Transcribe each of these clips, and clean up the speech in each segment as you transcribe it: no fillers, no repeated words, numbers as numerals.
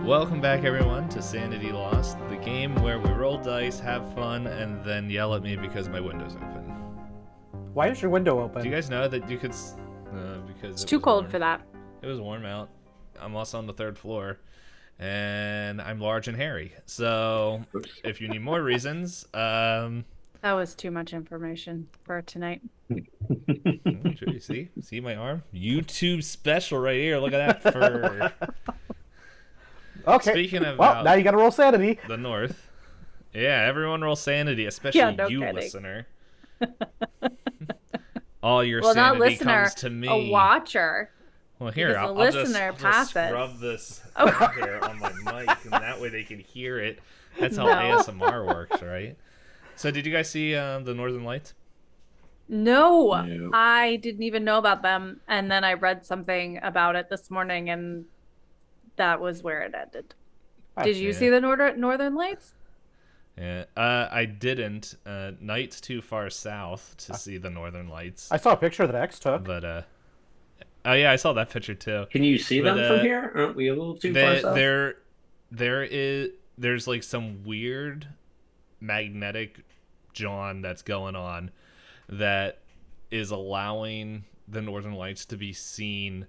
Welcome back, everyone, to Sanity Lost, the game where we roll dice, have fun, and then yell at me because my window's open. Why is your window open? Do you guys know that you could... because it's too cold for that. It was warm out. I'm also on the third floor, and I'm large and hairy. So, if you need more reasons, That was too much information for tonight. See my arm? YouTube special right here. Look at that fur. Okay. Speaking of now you gotta roll sanity. The North. Yeah, everyone roll sanity, especially you, kidding. listener. All your Well, not sanity listener, comes to me. a watcher. Well, here, Because I'll the just listener rub this up here on my mic, and that way they can hear it. That's how ASMR works, right? So, did you guys see the Northern Lights? No, I didn't even know about them. And then I read something about it this morning, and that was where it ended. Did you see the Northern Lights? Yeah, I didn't. Nite's too far south to see the Northern Lights. I saw a picture that X took. But, oh yeah, I saw that picture too. Can you see them from here? Aren't we a little too far south? There's like some weird magnetic John that's going on that is allowing the Northern Lights to be seen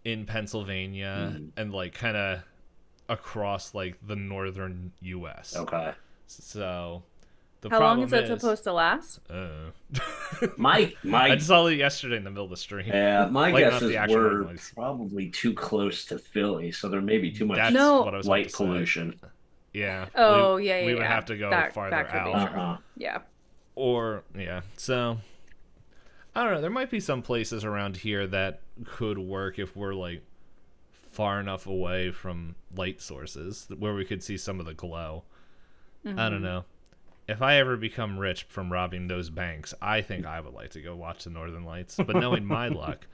in Pennsylvania and like kind of across like the northern U.S. Okay. So how long is it supposed to last? My I just saw it yesterday in the middle of the stream. Yeah, my like, guess is we're probably too close to Philly, so there may be too much light pollution. Yeah. We would have to go farther out. Yeah. Or so I don't know. There might be some places around here that could work if we're like far enough away from light sources where we could see some of the glow. Mm-hmm. I don't know. If I ever become rich from robbing those banks, I think I would like to go watch the Northern Lights. But knowing my luck,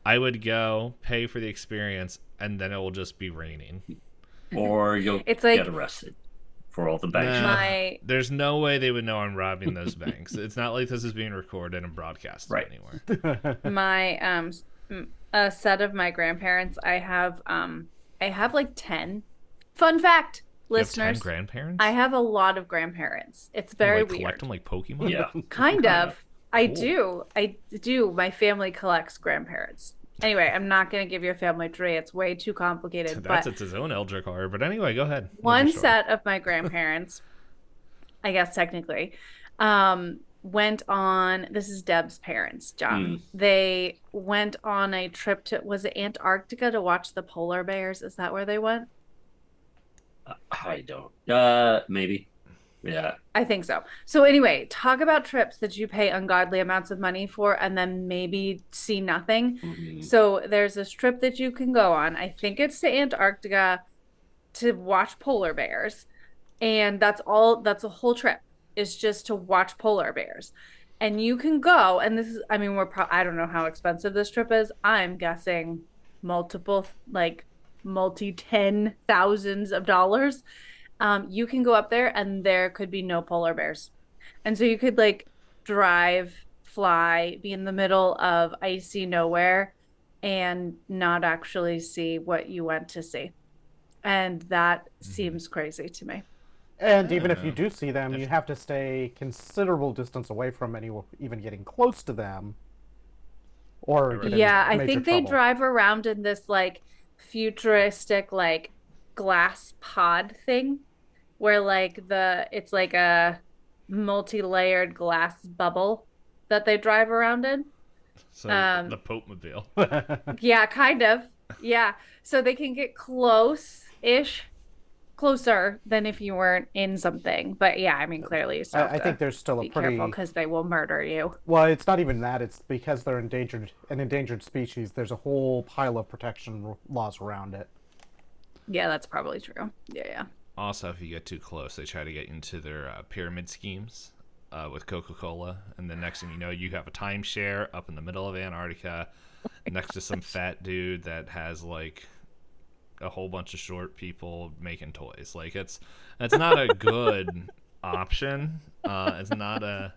I would go pay for the experience, and then it will just be raining. Or you'll get arrested for all the banks. There's no way they would know I'm robbing those banks. It's not like this is being recorded and broadcasted anywhere. My a set of my grandparents, I have like 10. Fun fact, listeners. You have 10 grandparents? I have a lot of grandparents. It's very weird. Collect them like Pokemon? Yeah. Kind of. I do. My family collects grandparents. Anyway, I'm not going to give you a family tree. It's way too complicated. That's its own Eldritch card. But anyway, go ahead. One set of my grandparents, I guess technically, went on, this is Deb's parents, John. They went on a trip to, was it Antarctica, to watch the polar bears? Is that where they went? I don't. Maybe. Yeah. I think so. So anyway, talk about trips that you pay ungodly amounts of money for and then maybe see nothing. Mm-hmm. So there's this trip that you can go on. I think it's to Antarctica to watch polar bears. And that's a whole trip. Is just to watch polar bears. And you can go, and this is, I mean, I don't know how expensive this trip is. I'm guessing multi-10,000s of dollars. You can go up there and there could be no polar bears. And so you could like drive, fly, be in the middle of icy nowhere and not actually see what you went to see. And that seems crazy to me. And even if you do see them, you have to stay considerable distance away from even getting close to them. Or I think they drive around in this like futuristic like glass pod thing where like it's like a multi-layered glass bubble that they drive around in. So the Pope Mobile. Yeah, kind of. Yeah. So they can get closer than if you weren't in something. But yeah, I mean, clearly you I think there's still be careful because they will murder you. Well, it's not even that. It's because they're an endangered species. There's a whole pile of protection laws around it. Yeah, that's probably true. Yeah. Also, if you get too close, they try to get into their pyramid schemes with Coca-Cola. And the next thing you know, you have a timeshare up in the middle of Antarctica next to some fat dude that has like a whole bunch of short people making toys. Like it's not a good option. It's not a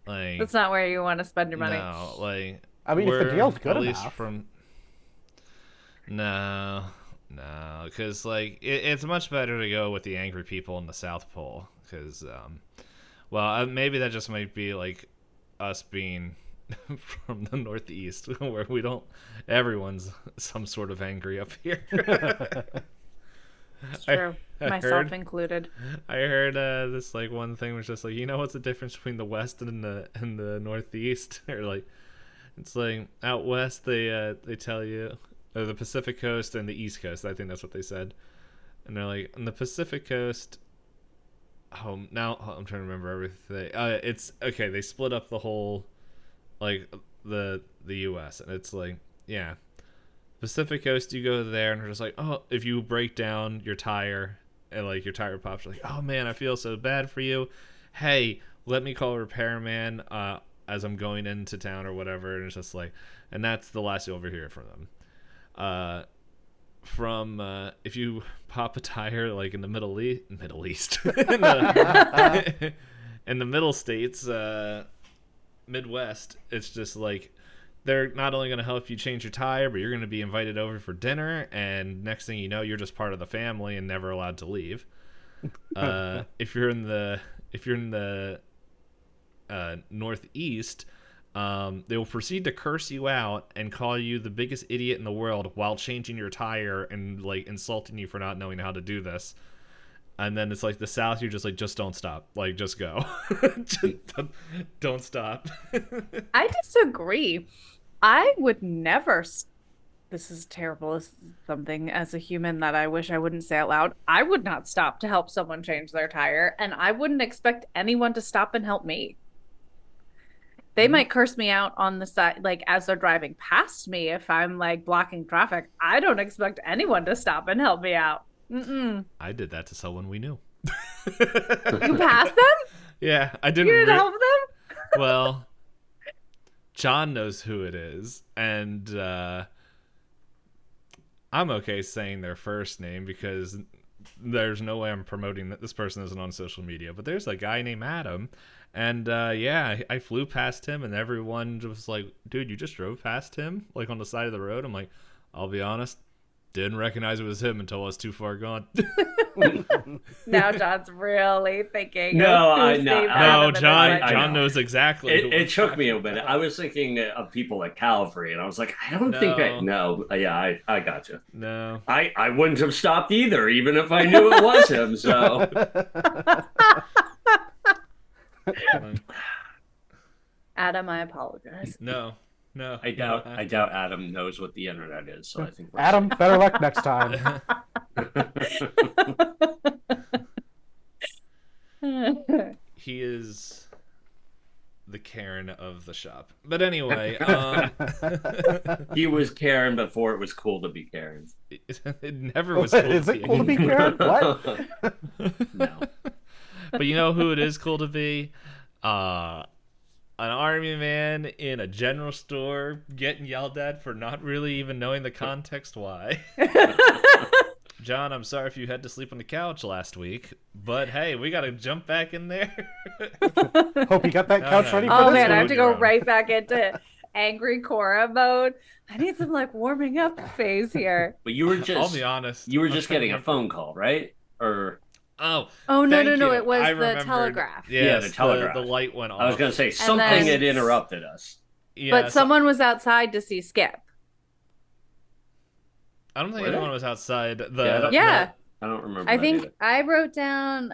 like. That's not where you want to spend your money. No, like I mean, if the deal's good at enough. least from. No, No, because like it's much better to go with the angry people in the South Pole. Because, maybe that just might be like us being from the Northeast, where we don't. Everyone's some sort of angry up here. It's true, myself included. I heard this like one thing was just like, what's the difference between the West and the Northeast? Or like, it's like out west they tell you, or the Pacific Coast and the East Coast. I think that's what they said. And they're like, on the Pacific Coast. Oh, now I'm trying to remember everything. It's okay. They split up the whole, like the U.S. and it's like, yeah. Pacific Coast, you go there and they're just like, oh, if you break down your tire and like your tire pops, you're like, oh man, I feel so bad for you. Hey, let me call a repairman as I'm going into town or whatever. And it's just like, and that's the last you'll ever hear from them. If you pop a tire like in the Middle East, in the middle states, Midwest, it's just like, they're not only going to help you change your tire, but you're going to be invited over for dinner, and next thing you know, you're just part of the family and never allowed to leave. If you're in the Northeast, they will proceed to curse you out and call you the biggest idiot in the world while changing your tire and like insulting you for not knowing how to do this. And then it's like the South, you're just like, just don't stop. Like, just go. Just don't stop. I disagree. I would never. This is terrible. This is something as a human that I wish I wouldn't say out loud. I would not stop to help someone change their tire, and I wouldn't expect anyone to stop and help me. They might curse me out on the side, like as they're driving past me if I'm like blocking traffic. I don't expect anyone to stop and help me out. Mm-mm. I did that to someone we knew. You passed them? Yeah, I didn't. You didn't help them? Well, John knows who it is, and I'm okay saying their first name because there's no way I'm promoting that this person isn't on social media. But there's a guy named Adam, and I flew past him, and everyone was like, "Dude, you just drove past him, like on the side of the road." I'm like, I'll be honest. Didn't recognize it was him until I was too far gone. Now John's really thinking. John knows exactly. It took me a minute. I was thinking of people at Calvary, and I was like, I don't think I know. Yeah, I got you. No, I wouldn't have stopped either, even if I knew it was him. So. Adam, I apologize. No. I doubt Adam knows what the internet is, so I think Adam, better luck next time. He is the Karen of the shop. But anyway, he was Karen before it was cool to be Karen. It never was cool. Is it cool to be Karen? What? No. But you know who it is cool to be? An army man in a general store getting yelled at for not really even knowing the context why. John, I'm sorry if you had to sleep on the couch last week, but hey, we got to jump back in there. Hope you got that couch ready for this. Oh man, I have to go right back into angry Cora mode. I need some like warming up phase here. But you were just, I'll be honest. You were just getting a phone call, right? Or no, it was the telegraph. Yeah, the telegraph. The light went off. I was going to say something had interrupted us. Yeah, but someone was outside to see Skip. I don't think anyone was outside. I don't remember. I think I wrote down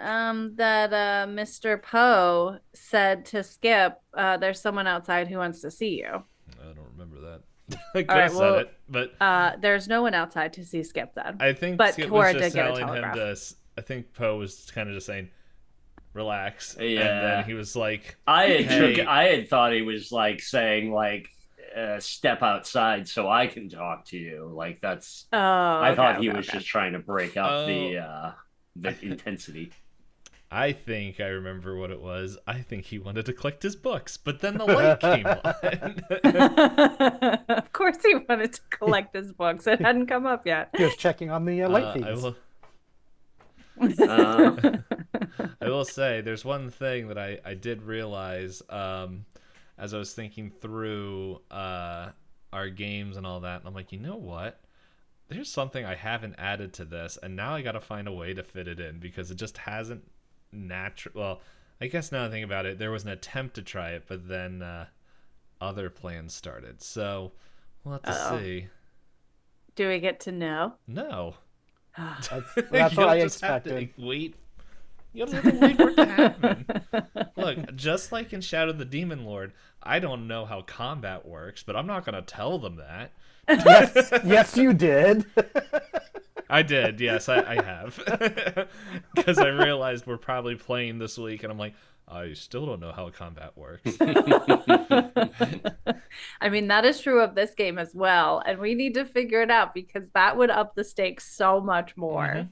that Mr. Poe said to Skip, "There's someone outside who wants to see you." I don't remember that. I could have said it, but there's no one outside to see Skip then. I think but Skip Cora was just did get a telling him telegraph. I think Poe was kind of just saying, "Relax." Yeah. And then he was like, I had thought he was like saying like, step outside so I can talk to you. Like that's. I thought he was just trying to break up the intensity. I think I remember what it was. I think he wanted to collect his books, but then the light came on. Of course he wanted to collect his books. It hadn't come up yet. He was checking on the light feeds. I will say there's one thing that I did realize as I was thinking through our games and all that, and I'm like, you know what? there's something I haven't added to this, and now I gotta find a way to fit it in because it just hasn't well, I guess now I think about it, there was an attempt to try it, but then other plans started. So we'll have to see. Do we get to know? No. That's what I expected. Wait. You have to wait for it to happen. Look, just like in Shadow of the Demon Lord, I don't know how combat works, but I'm not going to tell them that. Yes, you did. I did, yes, I have. Because I realized we're probably playing this week, and I'm like, I still don't know how combat works. I mean, that is true of this game as well, and we need to figure it out because that would up the stakes so much more. Mm-hmm.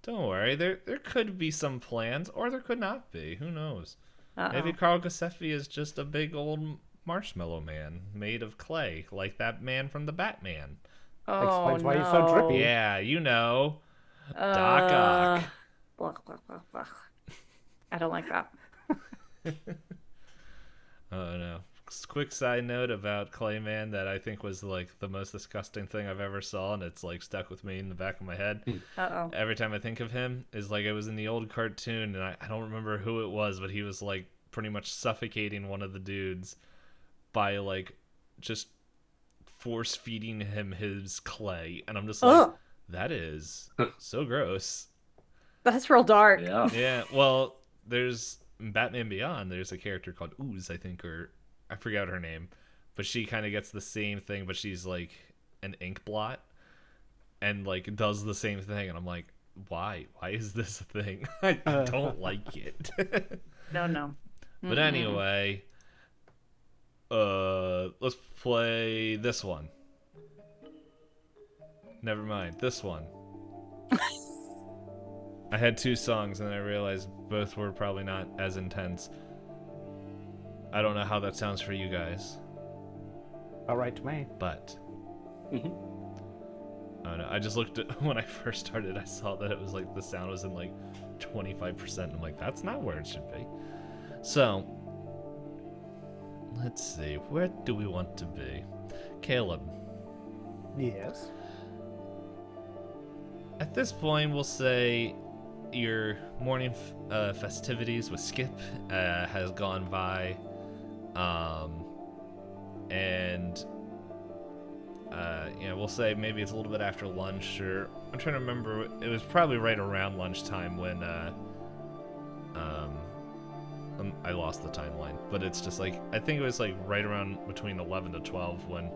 Don't worry, there could be some plans, or there could not be. Who knows? Maybe Carl Giuseppe is just a big old marshmallow man made of clay, like that man from the Batman. Explains why he's so drippy. Yeah, you know. Doc Ock. Blah, blah, blah, blah. I don't like that. Oh no. Quick side note about Clayman that I think was like the most disgusting thing I've ever saw, and it's like stuck with me in the back of my head. Every time I think of him is like it was in the old cartoon, and I don't remember who it was, but he was like pretty much suffocating one of the dudes by like just force feeding him his clay, and I'm just like, that is so gross. That's real dark. Yeah. Well, there's Batman Beyond. There's a character called Ooze, I think, or I forgot her name, but she kind of gets the same thing, but she's like an ink blot and like does the same thing, and I'm like, why is this a thing? I don't like it. No. But anyway, let's play this one. Never mind, this one. I had two songs and then I realized both were probably not as intense. I don't know how that sounds for you guys. All right to me. But I don't know. I just looked at when I first started, I saw that it was like the sound was in like 25%. I'm like, that's not where it should be. So let's see. Where do we want to be? Caleb. Yes. At this point, we'll say your morning festivities with Skip has gone by. We'll say maybe it's a little bit after lunch, or I'm trying to remember. It was probably right around lunchtime when I lost the timeline, but it's just like I think it was like right around between 11 to 12 when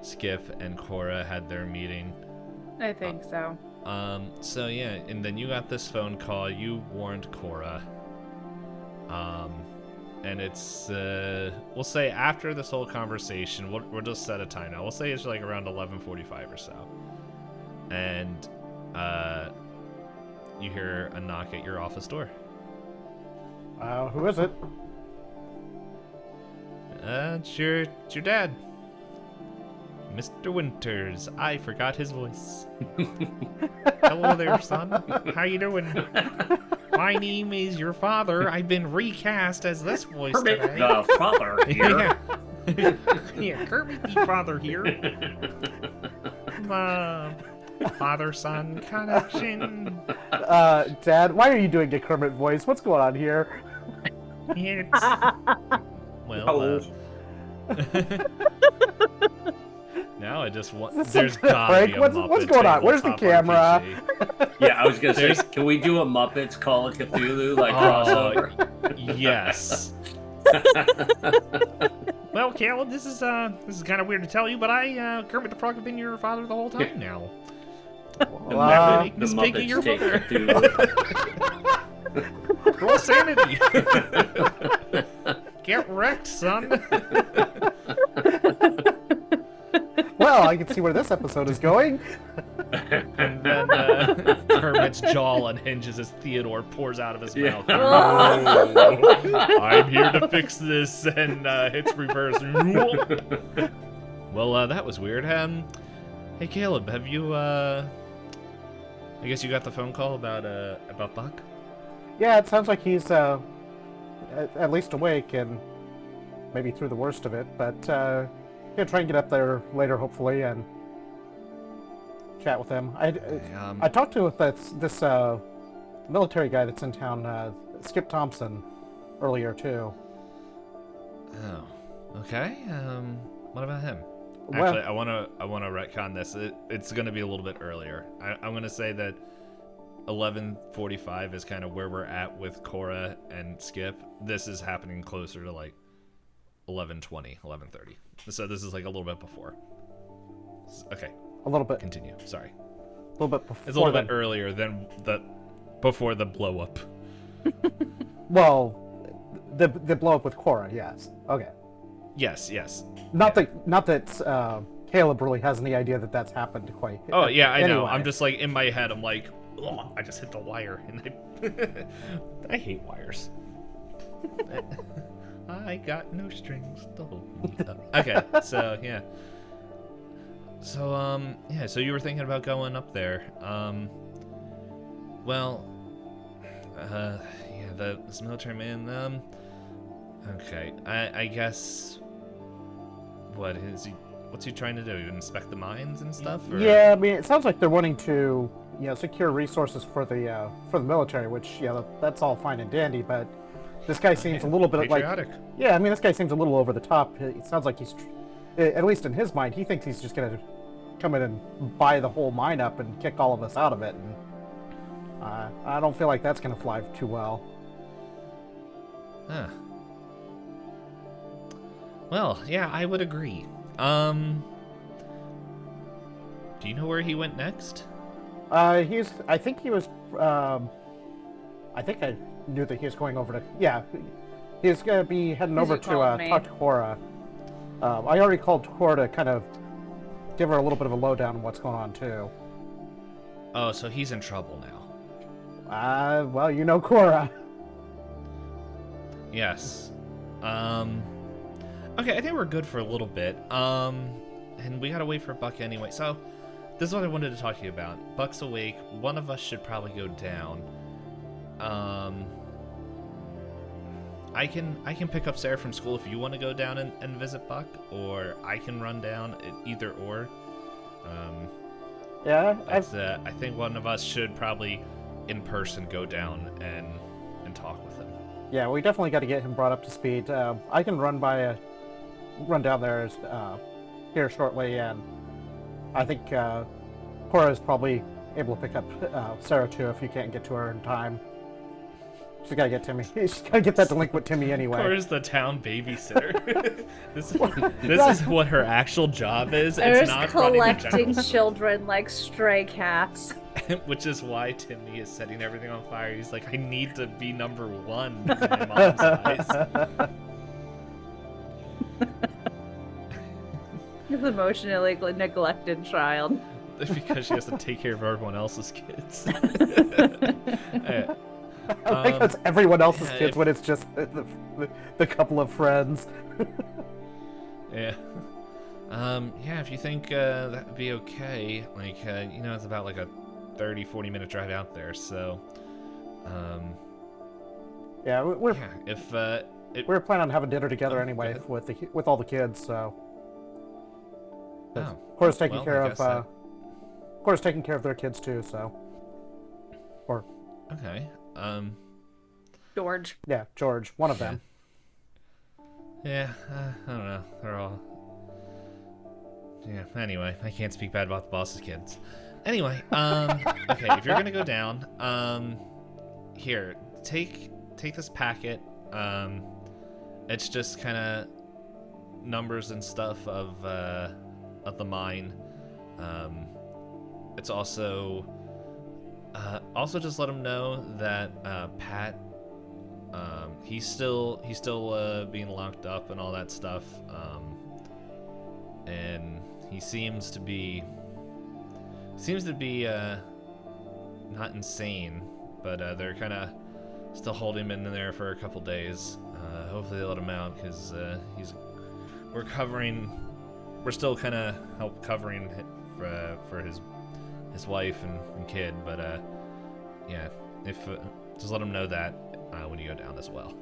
Skip and Cora had their meeting. I think so. So yeah, and then you got this phone call. You warned Cora. And it's we'll say after this whole conversation, we'll just set a time now. We'll say it's like around 11:45 or so, and you hear a knock at your office door. Who is it? It's your dad, Mr. Winters. I forgot his voice. Hello there, son. How you doing? My name is your father. I've been recast as this voice Kermit today. the father here. Yeah, Kermit the father here. Father-son connection. Dad, why are you doing a Kermit voice? What's going on here? It's... Well, now I just want... There's gotta be a Muppet what's going on? Where's the tabletop camera? RPG. Yeah, I was gonna say, can we do a Muppets Call of Cthulhu like crossover? Yes. Well, Caleb, this is kind of weird to tell you, but Kermit the Frog have been your father the whole time now. The Muppets take Cthulhu. Roll Sanity. Get wrecked, son. Well, I can see where this episode is going. And then Kermit's jaw unhinges as Theodore pours out of his mouth. I'm here to fix this, and hits reverse. Well, that was weird. Hey, Caleb, have you? I guess you got the phone call about Buck. Yeah, it sounds like he's at least awake and maybe through the worst of it, but gonna try and get up there later, hopefully, and chat with him. I talked to this military guy that's in town, Skip Thompson, earlier too. Oh, okay. What about him? Well, Actually, I wanna retcon this. It's gonna be a little bit earlier. I'm gonna say that 11:45 is kind of where we're at with Cora and Skip. This is happening closer to like 11:20, 11:30. So this is like a little bit before. Okay. A little bit. Continue. Sorry. A little bit before. It's a little bit earlier than before the blow up. Well, the blow up with Cora, yes. Okay. Yes. Not that Caleb really has any idea that that's happened quite. Oh yeah, I know. Anyway. I'm just like in my head. I'm like, oh, I just hit the wire, and I hate wires. I got no strings to hold me up. Okay, so yeah. So yeah. So you were thinking about going up there. Well, yeah. This military man. Okay. I guess. What's he trying to do? Inspect the mines and stuff? Or? Yeah, I mean, it sounds like they're wanting to, secure resources for the military, which, that's all fine and dandy. But this guy seems a little bit patriotic. Yeah, I mean, this guy seems a little over the top. It sounds like he's, at least in his mind, he thinks he's just gonna come in and buy the whole mine up and kick all of us out of it. And I don't feel like that's gonna fly too well. Huh. Well, yeah, I would agree. Do you know where he went next? I think I knew that he was going over to, he's gonna be heading over to talk to Cora. I already called Cora to kind of give her a little bit of a lowdown on what's going on too. Oh, so he's in trouble now. Well, you know Cora. Yes. Okay, I think we're good for a little bit. And we gotta wait for Buck anyway. So, this is what I wanted to talk to you about. Buck's awake. One of us should probably go down. I can pick up Sarah from school if you want to go down and visit Buck, or I can run down. Either or. Yeah. I think one of us should probably in person go down and talk with him. Yeah, we definitely got to get him brought up to speed. I can run down there here shortly, and I think Cora is probably able to pick up Sarah too if you can't get to her in time. She's got to get Timmy. She's got to get that delinquent Timmy anyway. Cora's the town babysitter. this is what her actual job is. There's it's not collecting children like stray cats. Which is why Timmy is setting everything on fire. He's like, I need to be number one in my mom's eyes. He's emotionally neglected child. Because she has to take care of everyone else's kids. I think that's everyone else's kids when it's just the couple of friends. Yeah. Yeah, if you think that would be okay, like, it's about like a 30-40 minute drive out there, so, yeah, we're planning on having dinner together anyway with all the kids, so. Cora's taking care of Cora's taking care of their kids too, so. Okay. George. Yeah, George, one of them. Yeah, I don't know. They're all. Yeah. Anyway, I can't speak bad about the boss's kids. Anyway, okay, if you're gonna go down, here, take this packet. It's just kind of numbers and stuff of the mine. It's also just let him know that Pat, he's still being locked up and all that stuff, and he seems to be not insane, but they're kind of still holding him in there for a couple days. Hopefully they let him out because we're still kind of help covering for his wife and kid, but yeah, if just let him know that when you go down as well.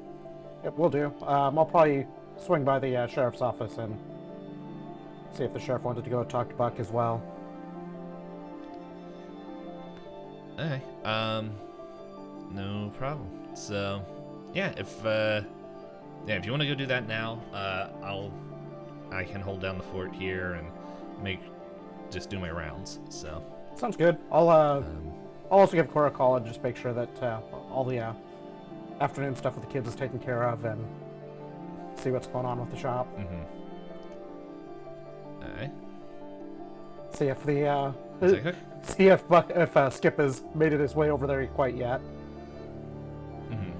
Yep, we'll do. I'll probably swing by the sheriff's office and see if the sheriff wanted to go talk to Buck as well. Okay. No problem. So, yeah, if you want to go do that now, I can hold down the fort here and just do my rounds. So. Sounds good. I'll also give Cora a call and just make sure that all the afternoon stuff with the kids is taken care of and see what's going on with the shop. Mm-hmm. Alright. See if the Is that cook? see if Skip has made it his way over there quite yet. Mm-hmm.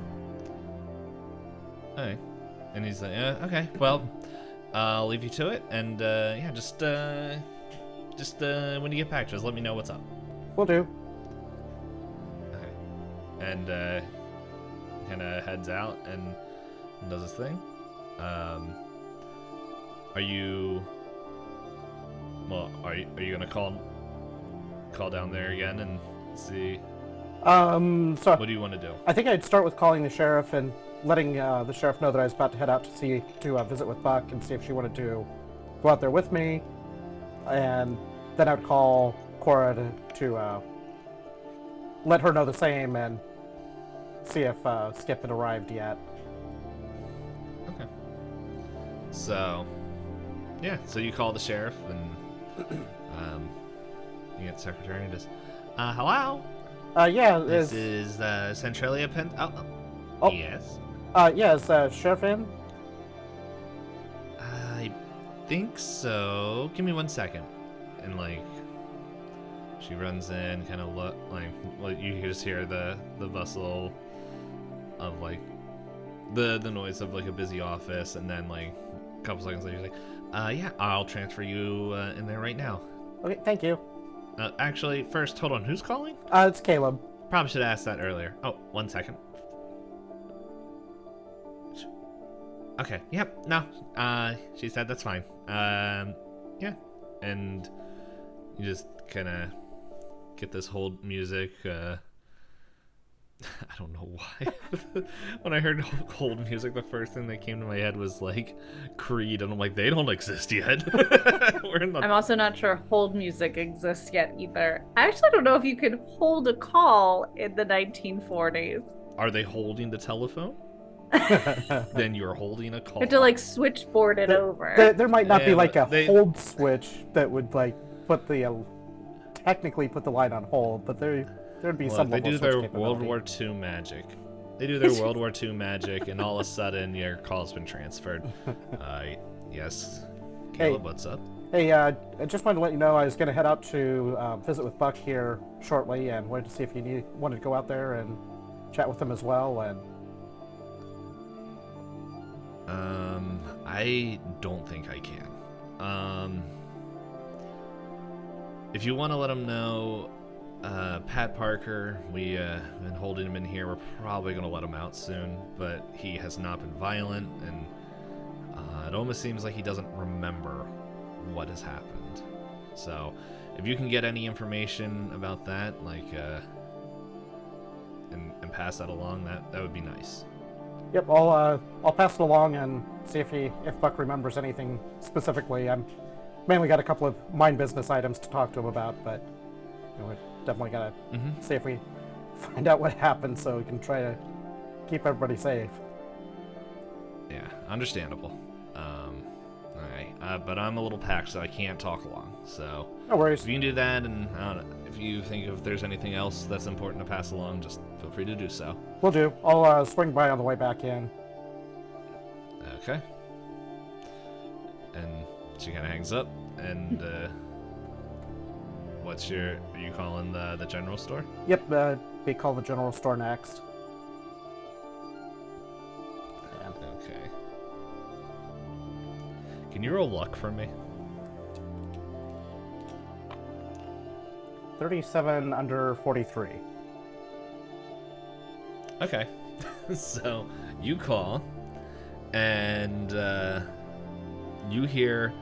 Alright. And he's like, okay, well, I'll leave you to it, and just when you get back, just let me know what's up. Will do. Okay. And kind of heads out and does his thing. Are you gonna call down there again and see? So What do you want to do? I think I'd start with calling the sheriff and letting the sheriff know that I was about to head out to visit with Buck and see if she wanted to go out there with me, and then I'd call Cora to let her know the same and see if Skip had arrived yet. Okay. So, yeah. So you call the sheriff and you get the secretary and just, hello. Yeah. This is Centralia Pen. Oh. Yes. Yeah. Is Sheriff in? I think so. Give me 1 second. And she runs in, kind of you just hear the bustle of the noise of a busy office, and then a couple seconds later, he's like, yeah, I'll transfer you in there right now. Okay. Thank you. Actually, first, hold on. Who's calling? It's Caleb. Probably should have asked that earlier. Oh, 1 second. Okay. Yep. No. She said that's fine. Yeah. And you just kind of get this hold music. I don't know why. When I heard hold music, the first thing that came to my head was Creed, and I'm like, they don't exist yet. I'm also not sure hold music exists yet either. I actually don't know if you could hold a call in the 1940s. Are they holding the telephone? Then you're holding a call. You have to switchboard it over. There might not be a hold switch that would technically put the line on hold, but there'd be some. They do their World War II magic. They do their World War II magic, and all of a sudden your call's been transferred. Yes. Caleb, what's up? Hey, I just wanted to let you know I was going to head out to visit with Buck here shortly, and wanted to see if you wanted to go out there and chat with him as well. And I don't think I can. If you want to let him know, Pat Parker, we've been holding him in here. We're probably going to let him out soon, but he has not been violent, and it almost seems like he doesn't remember what has happened. So, if you can get any information about that, and pass that along, that would be nice. Yep, I'll pass it along and see if Buck remembers anything specifically. I'm mainly got a couple of mind business items to talk to him about, but we definitely gotta see if we find out what happened so we can try to keep everybody safe. Yeah, understandable. Alright, but I'm a little packed, so I can't talk long. So no worries. If you can do that, and I don't know, if you think if there's anything else that's important to pass along, just feel free to do so. Will do. I'll swing by on the way back in. Okay. And she kind of hangs up, and are you calling the general store? Yep, we call the general store next. Okay. Can you roll luck for me? 37 under 43. Okay. So you call, and you hear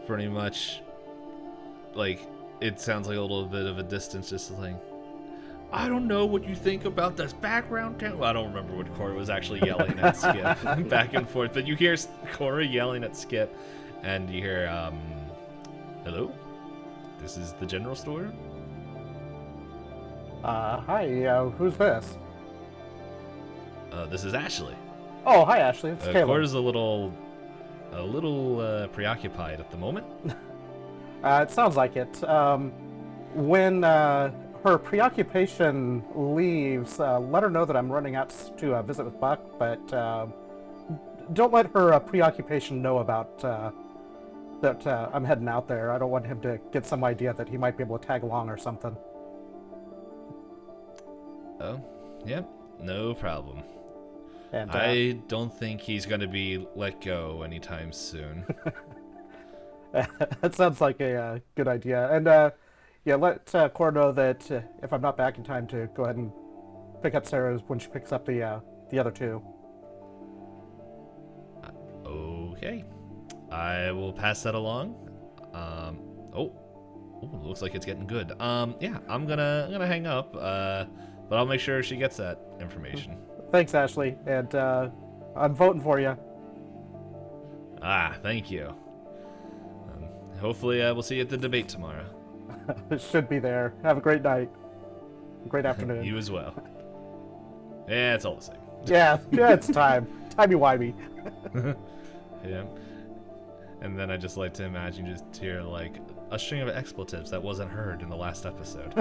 pretty much it sounds like a little bit of a distance, just I don't know what you think about this background town. Well, I don't remember what Cora was actually yelling at Skip back and forth, but you hear Cora yelling at Skip, and you hear, hello? This is the general store? Hi, who's this? This is Ashley. Oh, hi, Ashley. It's Caleb. Cora's a little preoccupied at the moment. It sounds like it. When her preoccupation leaves, let her know that I'm running out to visit with Buck, but don't let her preoccupation know about that I'm heading out there. I don't want him to get some idea that he might be able to tag along or something. Oh, yep, no problem. And I don't think he's going to be let go anytime soon. that sounds like a good idea. And yeah, let Cora know that if I'm not back in time to go ahead and pick up Sarah when she picks up the other two. Okay, I will pass that along. Looks like it's getting good. Yeah, I'm gonna hang up. But I'll make sure she gets that information. Thanks, Ashley, and I'm voting for you. Thank you. Hopefully, we'll see you at the debate tomorrow. Should be there. Have a great night. Great afternoon. You as well. Yeah, it's all the same. Yeah, it's time. Timey-wimey. Yeah. And then I just like to imagine just hear like a string of expletives that wasn't heard in the last episode.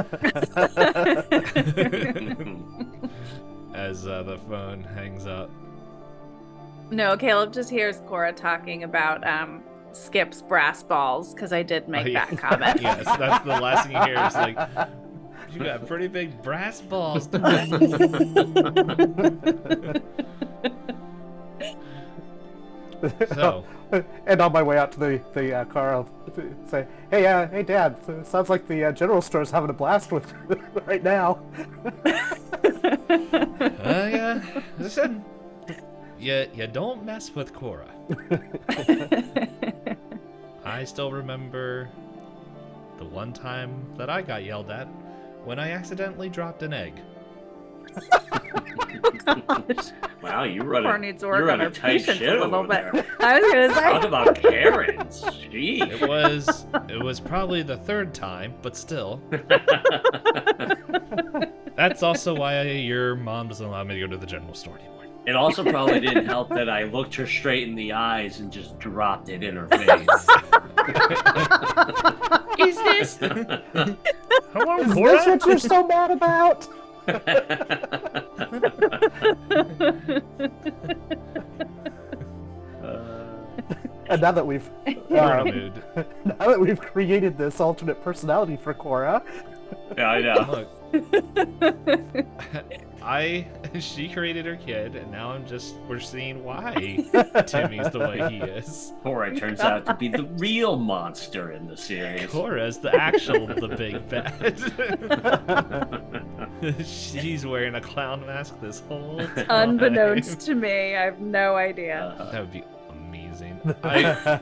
As the phone hangs up. No, Caleb just hears Cora talking about Skip's brass balls, because I did make that comment. Yes, that's the last thing you hear. It's like, you got pretty big brass balls. So, and on my way out to the car, I'll say, "Hey, Dad, sounds like the general store's having a blast with right now." Yeah, listen, you don't mess with Cora. I still remember the one time that I got yelled at when I accidentally dropped an egg. Wow, you run Cora needs to work you're on her tight patience shit a little over bit. there. I was gonna say. Talk about Karens. Jeez. It was probably the third time, but still. That's also why your mom doesn't allow me to go to the general store anymore. It also probably didn't help that I looked her straight in the eyes and just dropped it in her face. Is this? Hello, Is Cora? this what you're so mad about? And now that we've We're in a mood. now that we've created this alternate personality for Cora, Yeah, I know. Look, she created her kid, and now we're seeing why Timmy's the way he is. Cora turns out to be the real monster in the series. Cora's the big bad. She's wearing a clown mask this whole time. Unbeknownst to me, I have no idea. That would be amazing.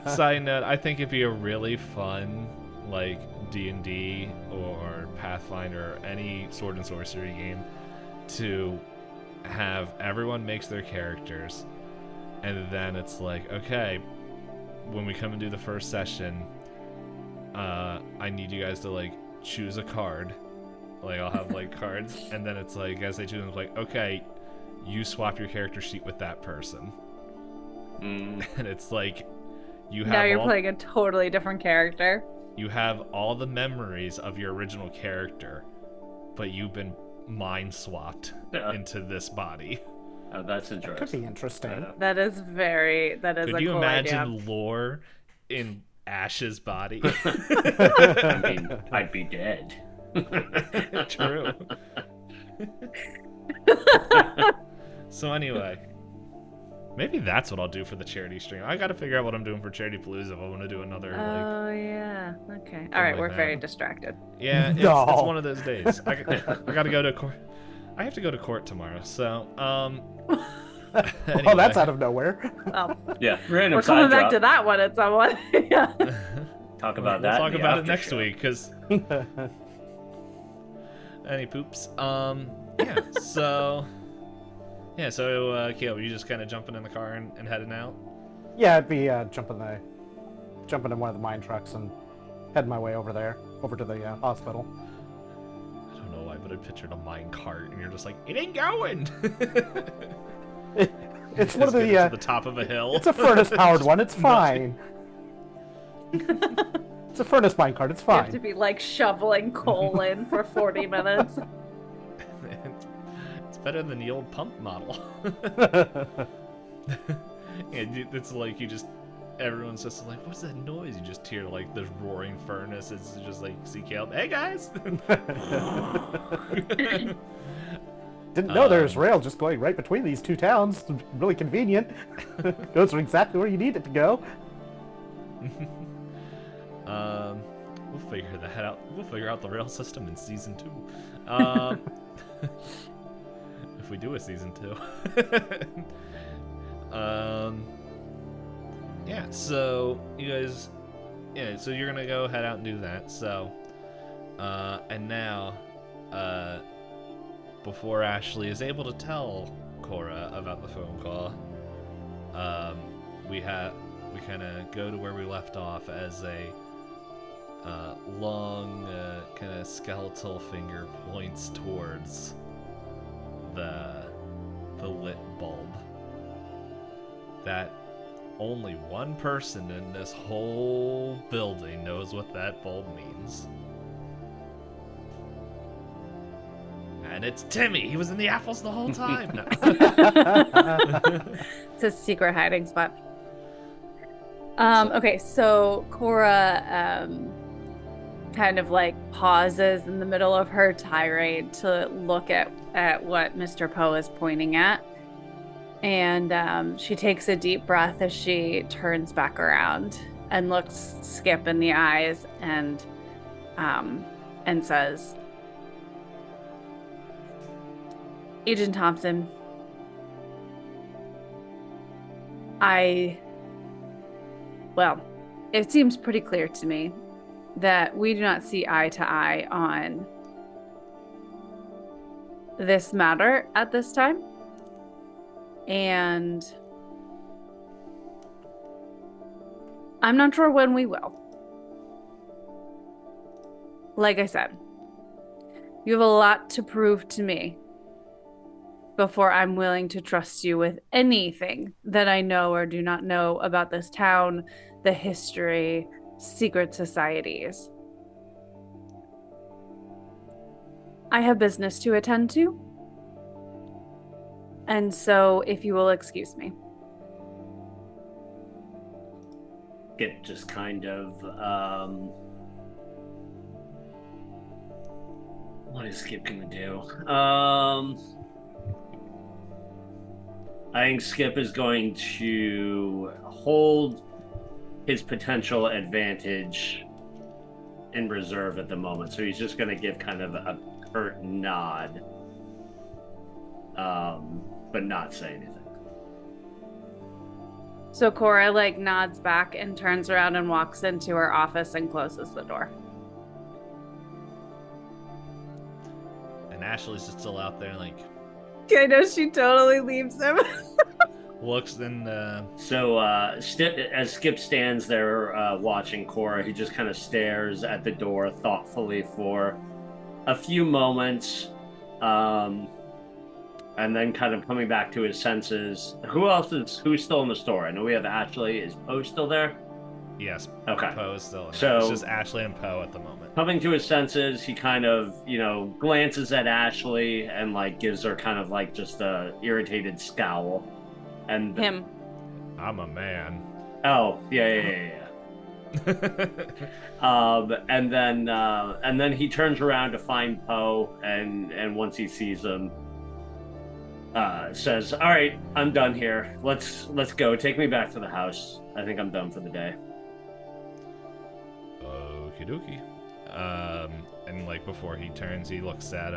Side note, I think it'd be a really fun, like, D&D or Pathfinder or any sword and sorcery game to have everyone makes their characters, and then it's like, okay, when we come and do the first session, I need you guys to like choose a card. Like, I'll have like cards, and then it's like, as they choose them, it's like, okay, you swap your character sheet with that person. And it's like, you have Now you're playing a totally different character. you have all the memories of your original character, but you've been mind swapped into this body. Oh, that's that could interesting. be interesting. That is Could a you cool imagine idea. lore in Ash's body? I mean, I'd be dead. True. So anyway, maybe that's what I'll do for the charity stream. I gotta figure out what I'm doing for Charity Palooza if I want to do another, like... Oh, yeah. Okay. All right, like we're that. very distracted. Yeah, it's No. one of those days. I gotta go to court. I have to go to court tomorrow, so, Oh, that's out of nowhere. Well, Yeah, random we're coming side back drop. to that one at some point. Yeah. Talk about we'll that. talk in the about it after next show. week, because... Any poops? Yeah, so... Yeah, so, Caleb, you just kind of jumping in the car and heading out? Yeah, I'd be jumping in one of the mine trucks and heading my way over to the hospital. I don't know why but I pictured a mine cart, and you're just like, it ain't going. It's one of the to the top of a hill. It's a furnace-powered one. It's fine. It's a furnace minecart. It's You fine. have to be like shoveling coal in for 40 minutes. It's better than the old pump model. And it's like you just, everyone's just like, what's that noise? You just hear like this roaring furnace. It's just like, see Caleb, hey guys. Didn't know there was rail just going right between these two towns. It's really convenient. Goes exactly where you need it to go. We'll figure that out. We'll figure out the rail system in season 2. If we do a season 2. Yeah, so you guys, yeah, so you're gonna go head out and do that. So, and now, before Ashley is able to tell Cora about the phone call, we kind of go to where we left off as a long kind of skeletal finger points towards the lit bulb that only one person in this whole building knows what that bulb means. And it's Timmy. He was in the apples the whole time. No. It's a secret hiding spot. Okay, so Cora kind of like pauses in the middle of her tirade to look at what Mr. Poe is pointing at. And she takes a deep breath as she turns back around and looks Skip in the eyes and says, Agent Thompson, well, it seems pretty clear to me that we do not see eye to eye on this matter at this time. And I'm not sure when we will. Like I said, you have a lot to prove to me before I'm willing to trust you with anything that I know or do not know about this town, the history, secret societies. I have business to attend to. And so, if you will excuse me. Skip just kind of, what is Skip gonna do? I think Skip is going to hold his potential advantage in reserve at the moment. So he's just gonna give kind of a curt nod. But not say anything. So Cora nods back and turns around and walks into her office and closes the door. And Ashley's just still out there I know, she totally leaves him. looks and So as Skip stands there watching Cora, he just kind of stares at the door thoughtfully for a few moments. And then kind of coming back to his senses. Who's still in the store? I know we have Ashley. Is Poe still there? yes, Okay. Poe is still in So- there. It's just Ashley and Poe at the moment. Coming to his senses, he kind of, glances at Ashley and gives her kind of just a irritated scowl. And Him. I'm a man. Oh, yeah. And then he turns around to find Poe, and once he sees him, says, "All right, I'm done here. Let's go. Take me back to the house. I think I'm done for the day." Okie dokie. And before he turns, he looks at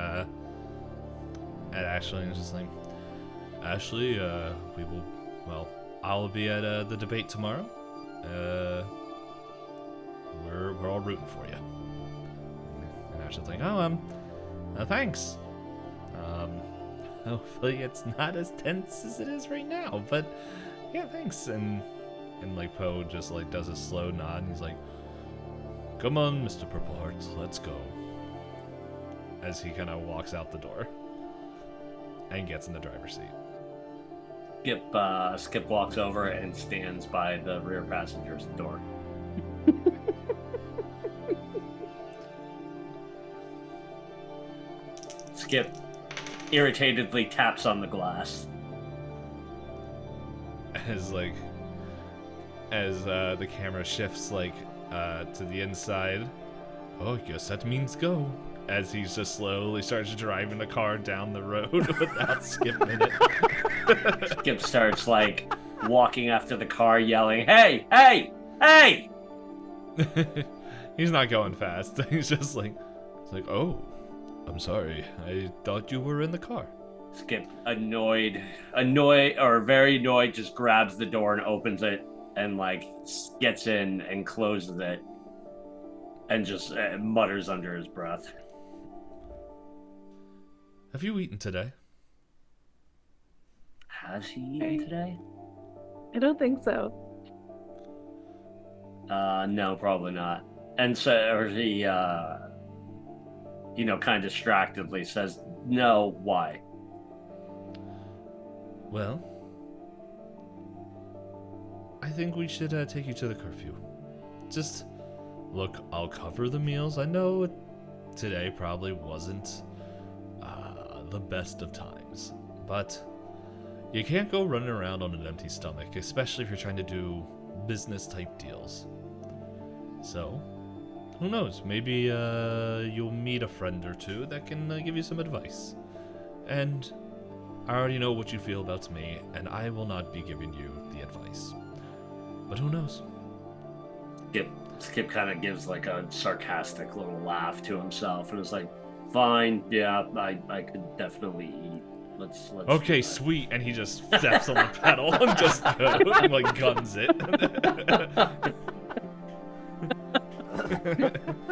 Ashley and is just like, Ashley, I'll be at the debate tomorrow. We're all rooting for you. And Ashley's like, thanks. Hopefully it's not as tense as it is right now, but yeah, thanks. And Poe just does a slow nod and he's like, come on, Mr. Purple Heart, let's go. as he kind of walks out the door and gets in the driver's seat. Skip walks over and stands by the rear passenger's door. Skip irritatedly taps on the glass. As the camera shifts to the inside. Oh, I guess that means go. As he just slowly starts driving the car down the road without Skip in it. Skip starts walking after the car, yelling, "Hey, hey, hey!" He's not going fast. He's just oh, I'm sorry. I thought you were in the car. Skip, annoyed, or very annoyed, just grabs the door and opens it and gets in and closes it and just mutters under his breath. Have you eaten today? Has he eaten today? I don't think so. No, probably not. And so he, kind of distractedly says, "No, why?" Well, I think we should take you to the curfew. Just look, I'll cover the meals. I know today probably wasn't the best of times, but you can't go running around on an empty stomach, especially if you're trying to do business type deals. So, who knows? Maybe you'll meet a friend or two that can give you some advice. And I already know what you feel about me, and I will not be giving you the advice. But who knows? Skip kind of gives a sarcastic little laugh to himself and is like, "Fine, yeah, I could definitely eat. Let's Okay, sweet." And he just steps on the pedal and just goes, and, guns it.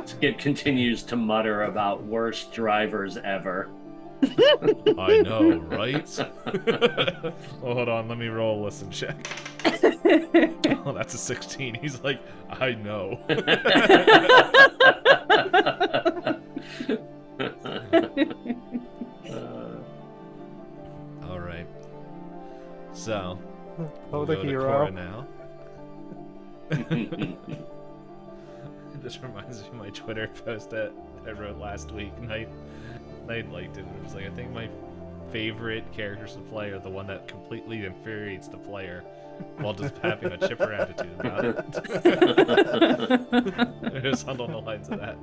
Skip continues to mutter about worst drivers ever. I know, right? Well, hold on, let me roll a listen check. Oh, that's a 16. He's like, I know. All right. So, we'll the go to hero. Cora now. It just reminds me of my Twitter post that I wrote last week. Nite liked it. It was I think my favorite characters to play are the one that completely infuriates the player while just having a chipper attitude about it. It was something on the lines of that.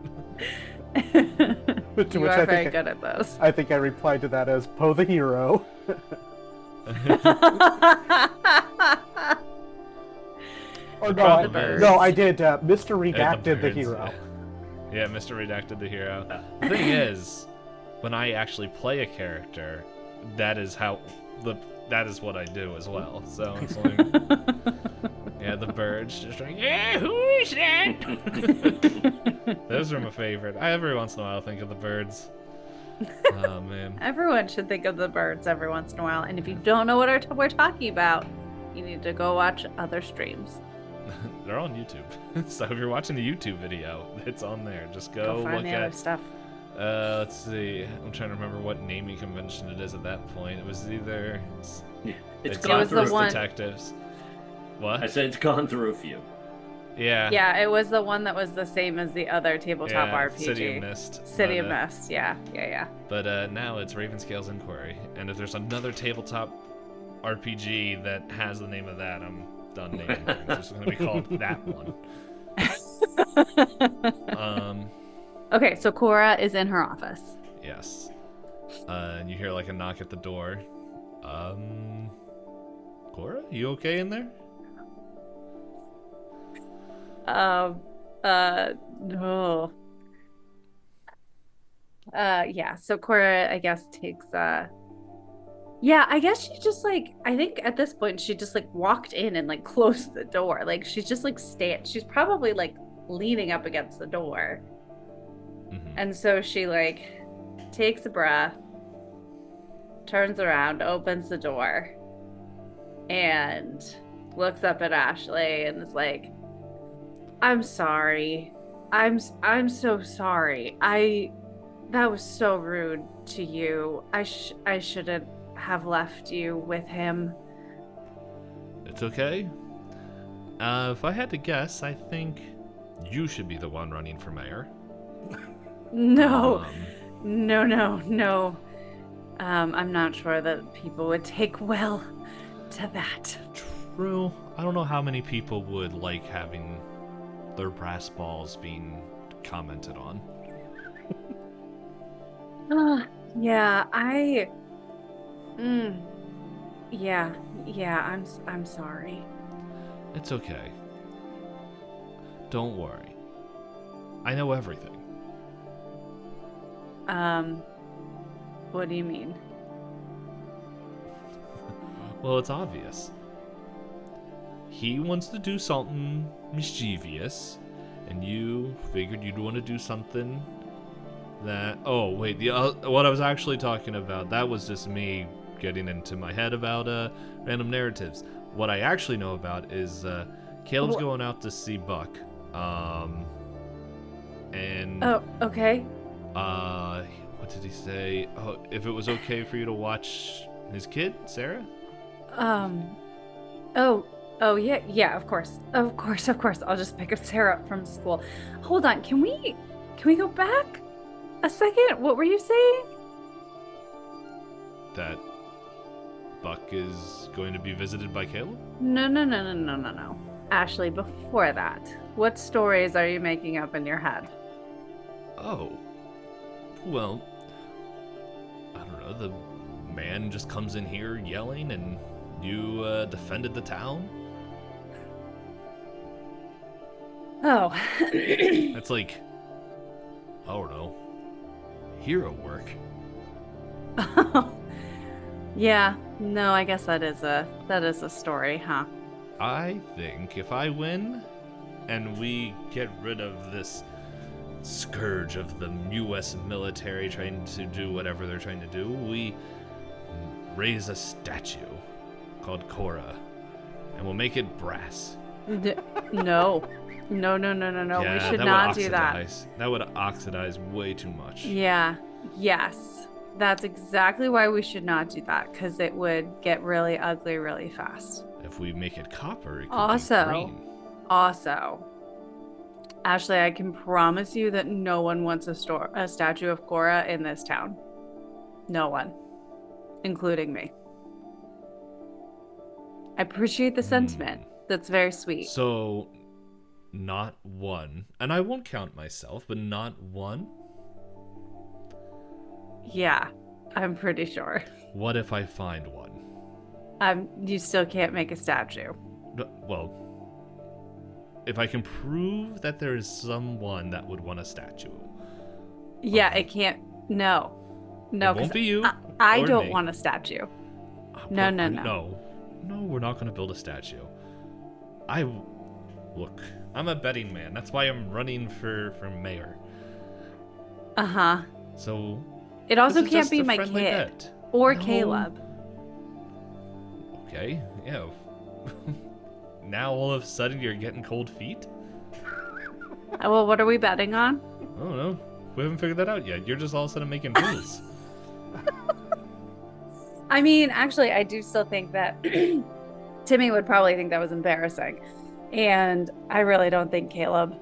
You are very good at those. I think I replied to that as Poe the hero. Or no, I did Mr. Redacted the hero. Yeah, Mr. Redacted the hero. The thing is, when I actually play a character, that is what I do as well. So it's yeah, the birds just yeah, who is that? Those are my favorite. I every once in a while think of the birds. Oh man. Everyone should think of the birds every once in a while. And if you don't know what we're talking about, you need to go watch other streams. They're on YouTube. So if you're watching the YouTube video, it's on there. Just go find look the at other stuff. Let's see. I'm trying to remember what naming convention it is at that point. It was either it's gone through the Detectives. What? I said it's gone through a few. Yeah. Yeah, it was the one that was the same as the other tabletop RPG. City of Mist. City of Mist, yeah. But now it's Ravenscale's Inquiry. And if there's another tabletop RPG that has the name of that, I'm done naming things. It's just going to be called that one. Okay, so Cora is in her office. Yes. And you hear a knock at the door. Cora, you okay in there? No. Yeah, so Cora, I guess, takes, yeah, I guess she just, I think at this point, she just, walked in and, closed the door. She's just, she's probably, leaning up against the door. Mm-hmm. And so she, takes a breath, turns around, opens the door, and looks up at Ashley and is like, I'm sorry. I'm so sorry. That was so rude to you. I shouldn't have left you with him. It's okay. If I had to guess, I think you should be the one running for mayor. No. No. I'm not sure that people would take well to that. True. I don't know how many people would like having their brass balls being commented on. Yeah, yeah, I'm sorry. It's okay. Don't worry. I know everything. What do you mean? Well, it's obvious. He wants to do something mischievous, and you figured you'd want to do something that... Oh, wait, what I was actually talking about, that was just me getting into my head about random narratives. What I actually know about is Caleb's going out to see Buck. And... Oh, okay. What did he say? Oh, if it was okay for you to watch his kid, Sarah? Oh, yeah, of course. I'll just pick up Sarah up from school. Hold on, can we go back a second? What were you saying? That Buck is going to be visited by Caleb? No. Ashley, before that, what stories are you making up in your head? Oh. Well, I don't know, the man just comes in here yelling and you defended the town? Oh. That's like, I don't know, hero work. Yeah, no, I guess that is a story, huh? I think if I win and we get rid of this scourge of the U.S. military trying to do whatever they're trying to do, we raise a statue called Cora, and we'll make it brass. No. Yeah, we should not do that. That would oxidize way too much. Yeah, yes. That's exactly why we should not do that, because it would get really ugly really fast. If we make it copper, it could Also, be green. Ashley, I can promise you that no one wants a statue of Cora in this town. No one. Including me. I appreciate the sentiment. That's very sweet. So, not one. And I won't count myself, but not one? Yeah, I'm pretty sure. What if I find one? You still can't make a statue. Well, if I can prove that there is someone that would want a statue. Yeah, it can't. No, It won't be you. I or don't me. want a statue. No, No. we're not going to build a statue. Look, I'm a betting man. That's why I'm running for mayor. Uh-huh. So It also this is can't just be a my friendly kid bet. or No. Caleb. Okay, yeah. Now all of a sudden you're getting cold feet? Well, what are we betting on? I don't know. We haven't figured that out yet. You're just all of a sudden making rules. I mean, actually, I do still think that Timmy would probably think that was embarrassing. And I really don't think Caleb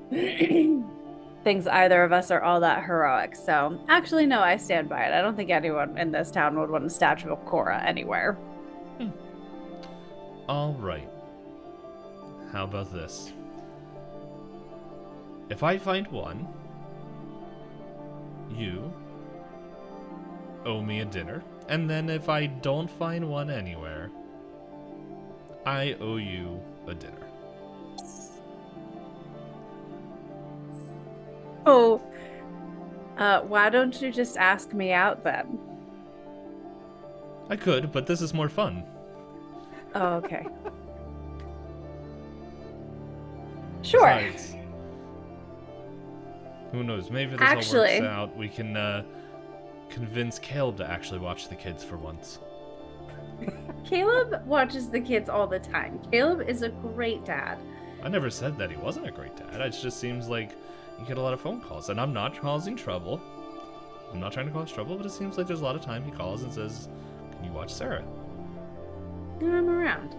thinks either of us are all that heroic. So actually, no, I stand by it. I don't think anyone in this town would want a statue of Cora anywhere. All right. How about this? If I find one, you owe me a dinner. And then if I don't find one anywhere, I owe you a dinner. Oh, why don't you just ask me out then? I could, but this is more fun. Oh, okay. Sure. Besides, who knows? Maybe this all Actually- works out. We can convince Caleb to actually watch the kids for once. Caleb watches the kids all the time. Caleb is a great dad. I never said that he wasn't a great dad. It just seems like you get a lot of phone calls, and I'm not causing trouble. I'm not trying to cause trouble, but it seems like there's a lot of time he calls and says, "Can you watch Sarah?" I'm around.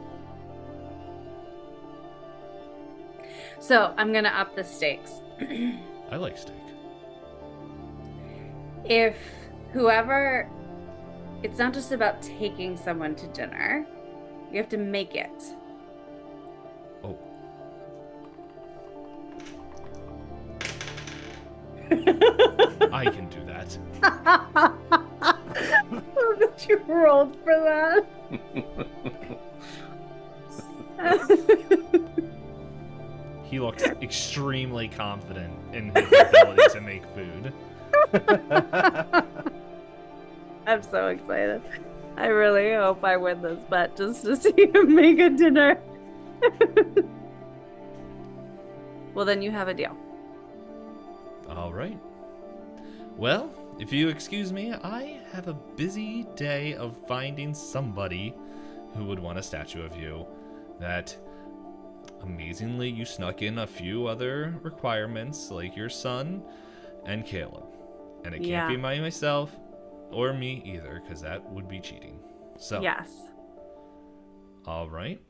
So I'm gonna up the stakes. I like steak. If whoever, it's not just about taking someone to dinner, you have to make it. Oh. I can do that. That you rolled for that. He looks extremely confident in his ability to make food. I'm so excited. I really hope I win this bet just to see him make a dinner. Well, then you have a deal. All right. Well, if you excuse me, I have a busy day of finding somebody who would want a statue of you. That, amazingly, you snuck in a few other requirements, like your son and Caleb. And it can't be myself or me either, because that would be cheating. So, yes. All right.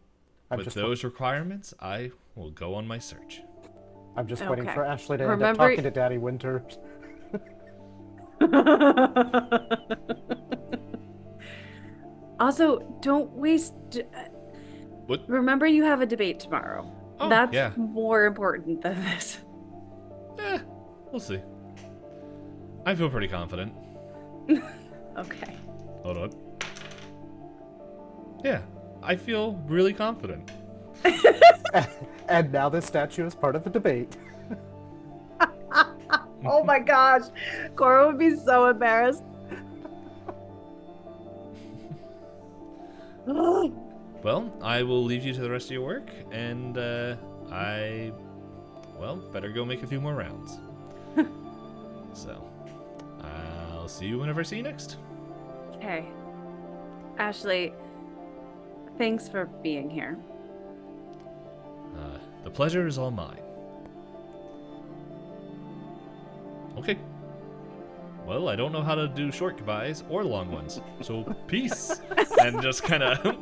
With those requirements, I will go on my search. I'm just waiting for Ashley to end Remember... up talking to Daddy Winter. Also, don't waste... What? Remember you have a debate tomorrow. Oh, That's more important than this. We'll see. I feel pretty confident. Okay. Hold on. Yeah, I feel really confident. And now this statue is part of the debate. Oh my gosh. Cora would be so embarrassed. Well, I will leave you to the rest of your work, and better go make a few more rounds. So, I'll see you whenever I see you next. Okay. Ashley, thanks for being here. The pleasure is all mine. Okay. Well, I don't know how to do short goodbyes or long ones, so peace. And just kind of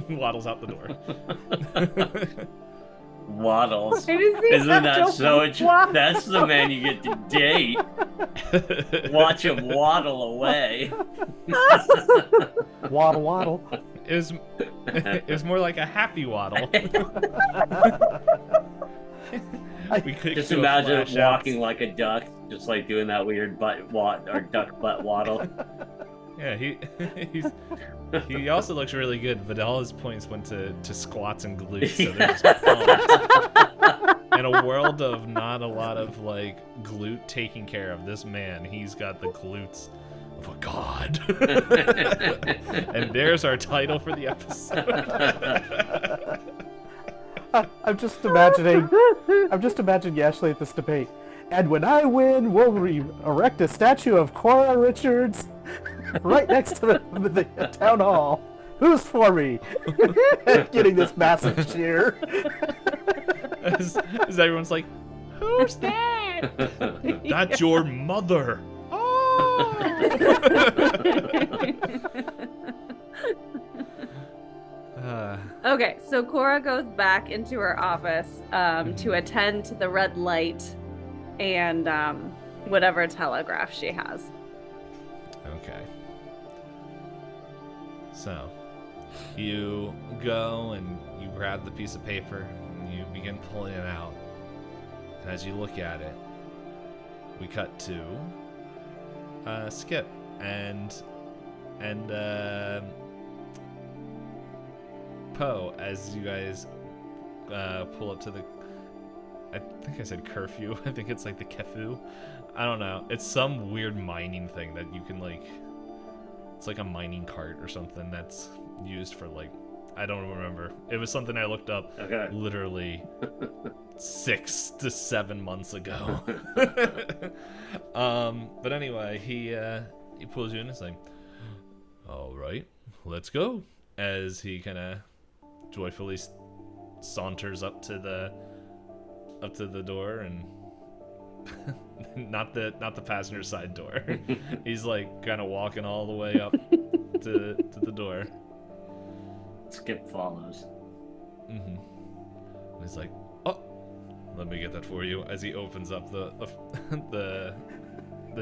waddles out the door. Waddles. Isn't that so? That's the man you get to date. Watch him waddle away. Waddle, waddle. It was more like a happy waddle. We could just imagine walking like a duck, just like doing that weird duck butt waddle. Yeah, he also looks really good, but all his points went to squats and glutes, so they're just pumped. In a world of not a lot of like glute taking care of, this man, he's got the glutes of a god. And there's our title for the episode. I'm just imagining Ashley at this debate. And when I win, we'll erect a statue of Cora Richards right next to the town hall. Who's for me? Getting this massive cheer. As everyone's like, who's that? That's your mother. Oh! Okay, so Cora goes back into her office to attend to the red light and whatever telegraph she has. Okay. So, you go and you grab the piece of paper and you begin pulling it out. And as you look at it, we cut to Skip and Poe as you guys pull up to the, I think I said curfew. I think it's like the kefu. I don't know. It's some weird mining thing that you can like, it's like a mining cart or something that's used for like, I don't remember. It was something I looked up literally 6 to 7 months ago. But anyway, he pulls you in and is like, all right, let's go. As he kind of joyfully saunters up to the door, and not the passenger side door. He's like kind of walking all the way up to the door. Skip follows. Mm-hmm. He's like, oh, let me get that for you. As he opens up the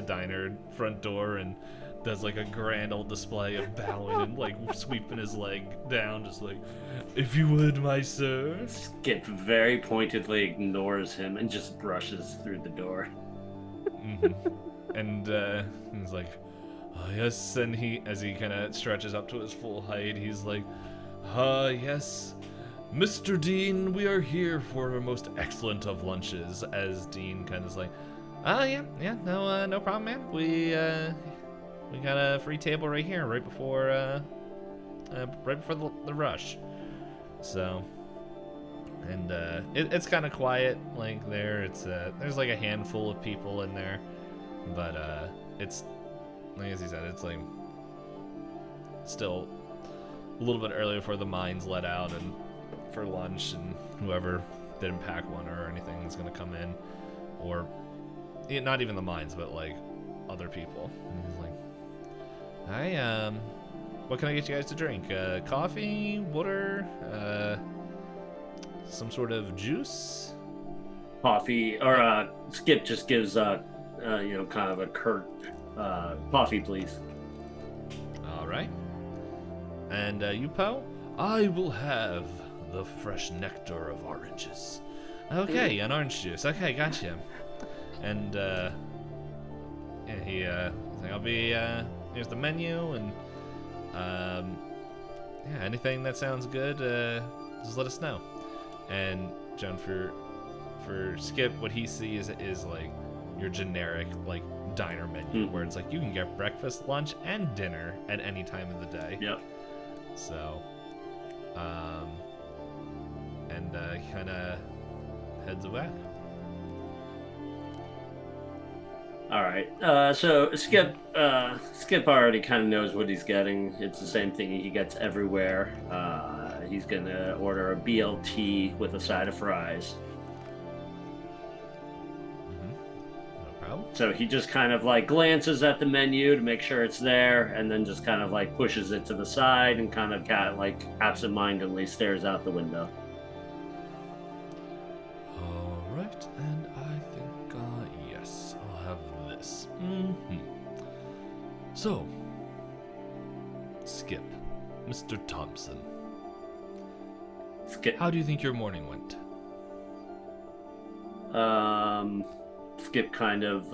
diner front door and does like a grand old display of bowing and like sweeping his leg down, just like, if you would, my sir. Skip very pointedly ignores him and just brushes through the door. Mm-hmm. And he's like, oh, yes, and as he kind of stretches up to his full height, he's like, yes, Mr. Dean, we are here for our most excellent of lunches. As Dean kind of is like, yeah, no problem, man. We got a free table right here, right before the rush. So, and it's kind of quiet, like there. It's there's like a handful of people in there, but it's like as he said, it's like still a little bit early before the mines let out and for lunch, and whoever didn't pack one or anything is gonna come in, or not even the mines, but like other people. And he's like, hi, what can I get you guys to drink? Coffee, water, some sort of juice? Coffee, or Skip just gives kind of a curt coffee, please. All right. And you, Poe? I will have the fresh nectar of oranges. Okay, an orange juice. Okay, gotcha. And he's like, I'll be here's the menu, and anything that sounds good, just let us know. And Joan, for Skip, what he sees is like your generic like diner menu, where it's like you can get breakfast, lunch, and dinner at any time of the day. Yep. So, and kind of heads away. All right. So Skip already kind of knows what he's getting. It's the same thing he gets everywhere. He's gonna order a BLT with a side of fries. No problem. So he just kind of like glances at the menu to make sure it's there, and then just kind of like pushes it to the side and kind of like absentmindedly stares out the window. All right, and I think yes, I'll have this. Mm-hmm. So, Skip, Mr. Thompson. Skip. How do you think your morning went? Skip kind of,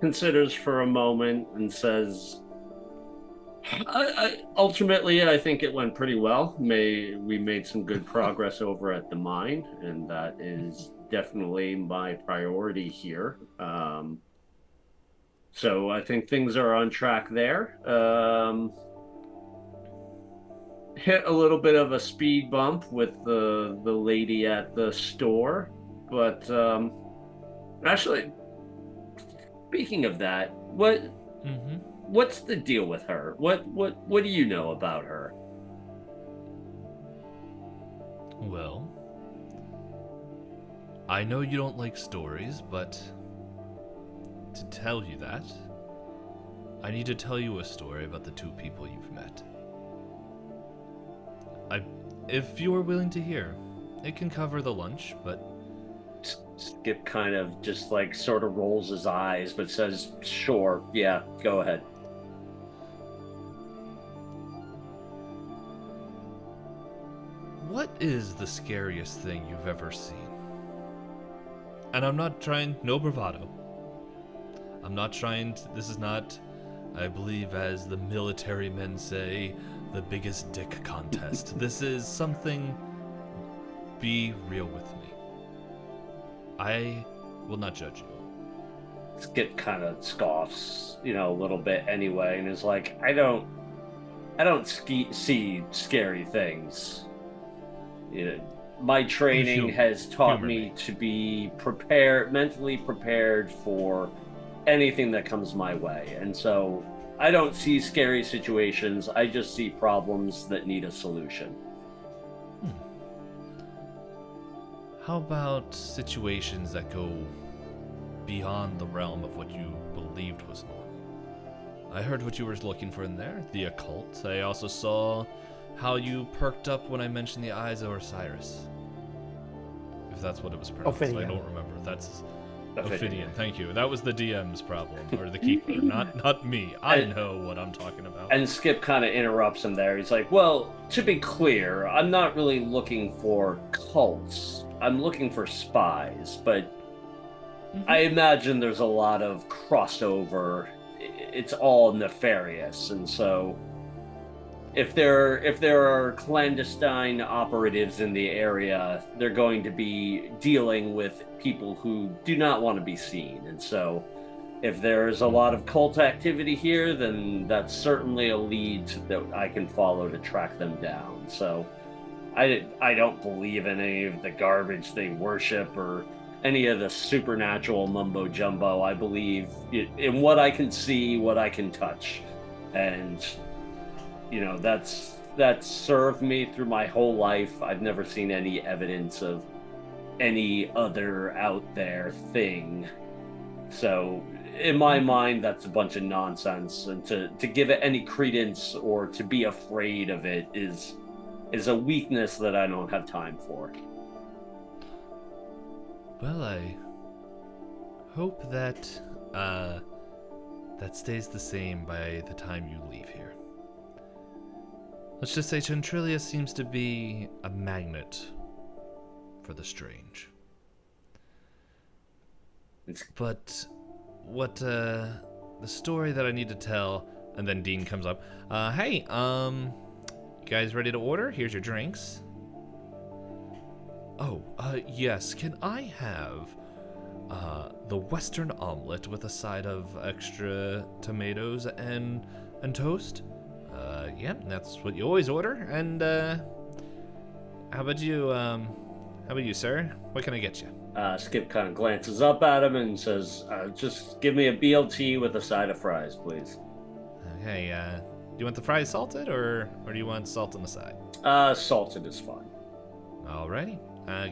considers for a moment and says, ultimately, I think it went pretty well. We made some good progress over at the mine, and that is definitely my priority here. So I think things are on track there. Hit a little bit of a speed bump with the lady at the store, but actually, speaking of that, what's the deal with her? What do you know about her? Well, I know you don't like stories, but to tell you that, I need to tell you a story about the two people you've met. If you are willing to hear, it can cover the lunch, but... Skip kind of just like sort of rolls his eyes, but says, sure, yeah, go ahead. What is the scariest thing you've ever seen? And I'm not trying, no bravado. I'm not trying to, this is not, I believe as the military men say, the biggest dick contest. This is something, be real with me. I will not judge you. Skip kind of scoffs, a little bit anyway, and is like, I don't see scary things. My training has taught me to be mentally prepared for anything that comes my way. And so I don't see scary situations. I just see problems that need a solution. how about situations that go beyond the realm of what you believed was normal? I heard what you were looking for in there, the occult. I also saw how you perked up when I mentioned the eyes of Osiris. If that's what it was pronounced. Ophidian. I don't remember. That's Ophidian. Thank you. That was the DM's problem, or the keeper, not me. I know what I'm talking about. And Skip kind of interrupts him there. He's like, well, to be clear, I'm not really looking for cults. I'm looking for spies, but I imagine there's a lot of crossover. It's all nefarious, and so if there are clandestine operatives in the area, they're going to be dealing with people who do not want to be seen. And so if there's a lot of cult activity here, then that's certainly a lead that I can follow to track them down. So I don't believe in any of the garbage they worship or any of the supernatural mumbo jumbo. I believe in what I can see, what I can touch. And you know, that's served me through my whole life. I've never seen any evidence of any other out there thing. So in my mind, that's a bunch of nonsense. And to give it any credence or to be afraid of it is a weakness that I don't have time for. Well, I hope that that stays the same by the time you leave here. Let's just say Centrilia seems to be a magnet for the strange. But what the story that I need to tell, and then Dean comes up. Hey, you guys ready to order? Here's your drinks. Oh, yes. Can I have the Western omelet with a side of extra tomatoes and toast? Yep, that's what you always order. And how about you, sir? What can I get you? Skip kind of glances up at him and says, just give me a BLT with a side of fries, please. Okay, do you want the fries salted, or do you want salt on the side? Salted is fine. Alrighty.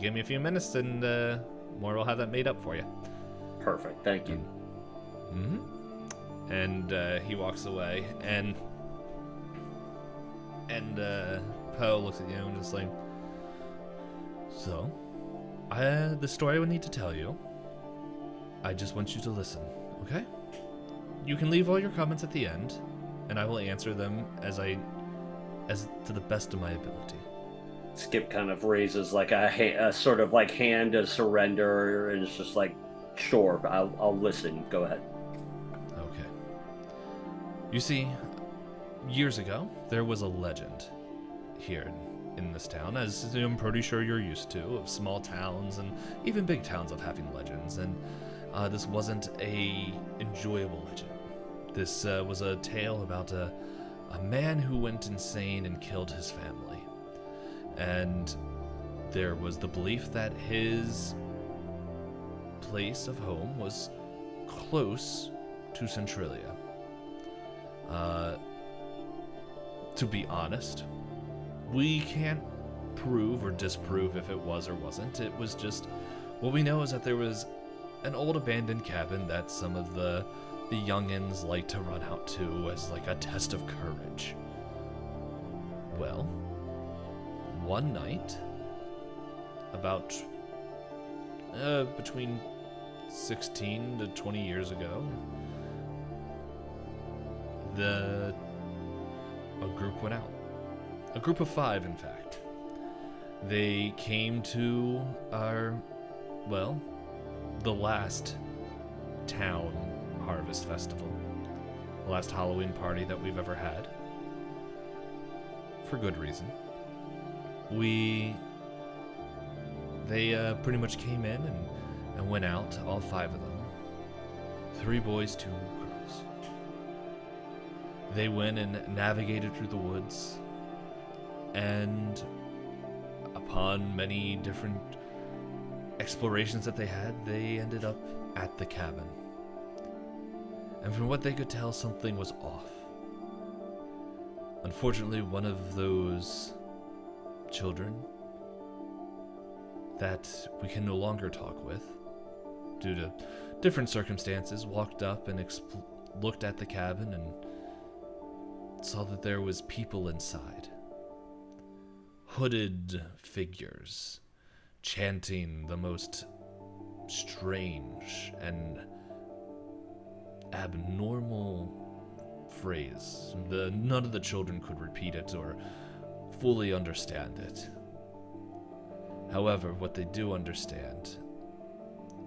Give me a few minutes, and more will have that made up for you. Perfect, thank you. Mm-hmm. And he walks away, and Poe looks at you and just like, so, the story I would need to tell you, I just want you to listen, okay? You can leave all your comments at the end, and I will answer them as to the best of my ability. Skip kind of raises like a sort of like hand of surrender, and it's just like, sure, I'll listen. Go ahead. Okay. You see, years ago, there was a legend here in this town, as I'm pretty sure you're used to, of small towns and even big towns of having legends, and this wasn't a enjoyable legend. This was a tale about a man who went insane and killed his family. And there was the belief that his place of home was close to Centrilia. To be honest, we can't prove or disprove if it was or wasn't. It was just, what we know is that there was an old abandoned cabin that some of the youngins like to run out to as like a test of courage. Well, one night, about between 16 to 20 years ago, a group went out. A group of 5, in fact. They came to the last town harvest festival. The last Halloween party that we've ever had. For good reason. They pretty much came in and went out, all 5 of them. 3 boys, 2 girls. They went and navigated through the woods, and upon many different explorations that they had, they ended up at the cabin. And from what they could tell, something was off. Unfortunately, one of those children that we can no longer talk with, due to different circumstances, walked up and looked at the cabin and saw that there was people inside. Hooded figures, chanting the most strange and abnormal phrase. None of the children could repeat it or fully understand it. However, what they do understand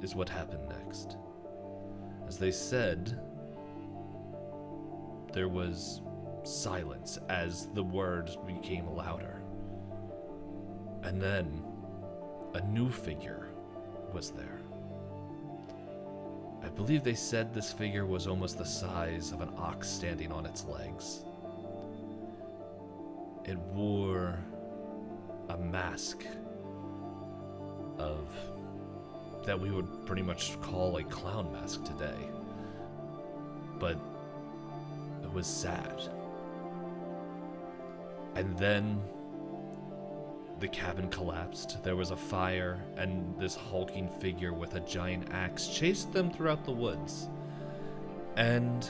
is what happened next. As they said, there was silence as the words became louder. And then a new figure was there. I believe they said this figure was almost the size of an ox standing on its legs. It wore a mask that we would pretty much call a clown mask today. But it was sad. And then the cabin collapsed. There was a fire, and this hulking figure with a giant axe chased them throughout the woods. And,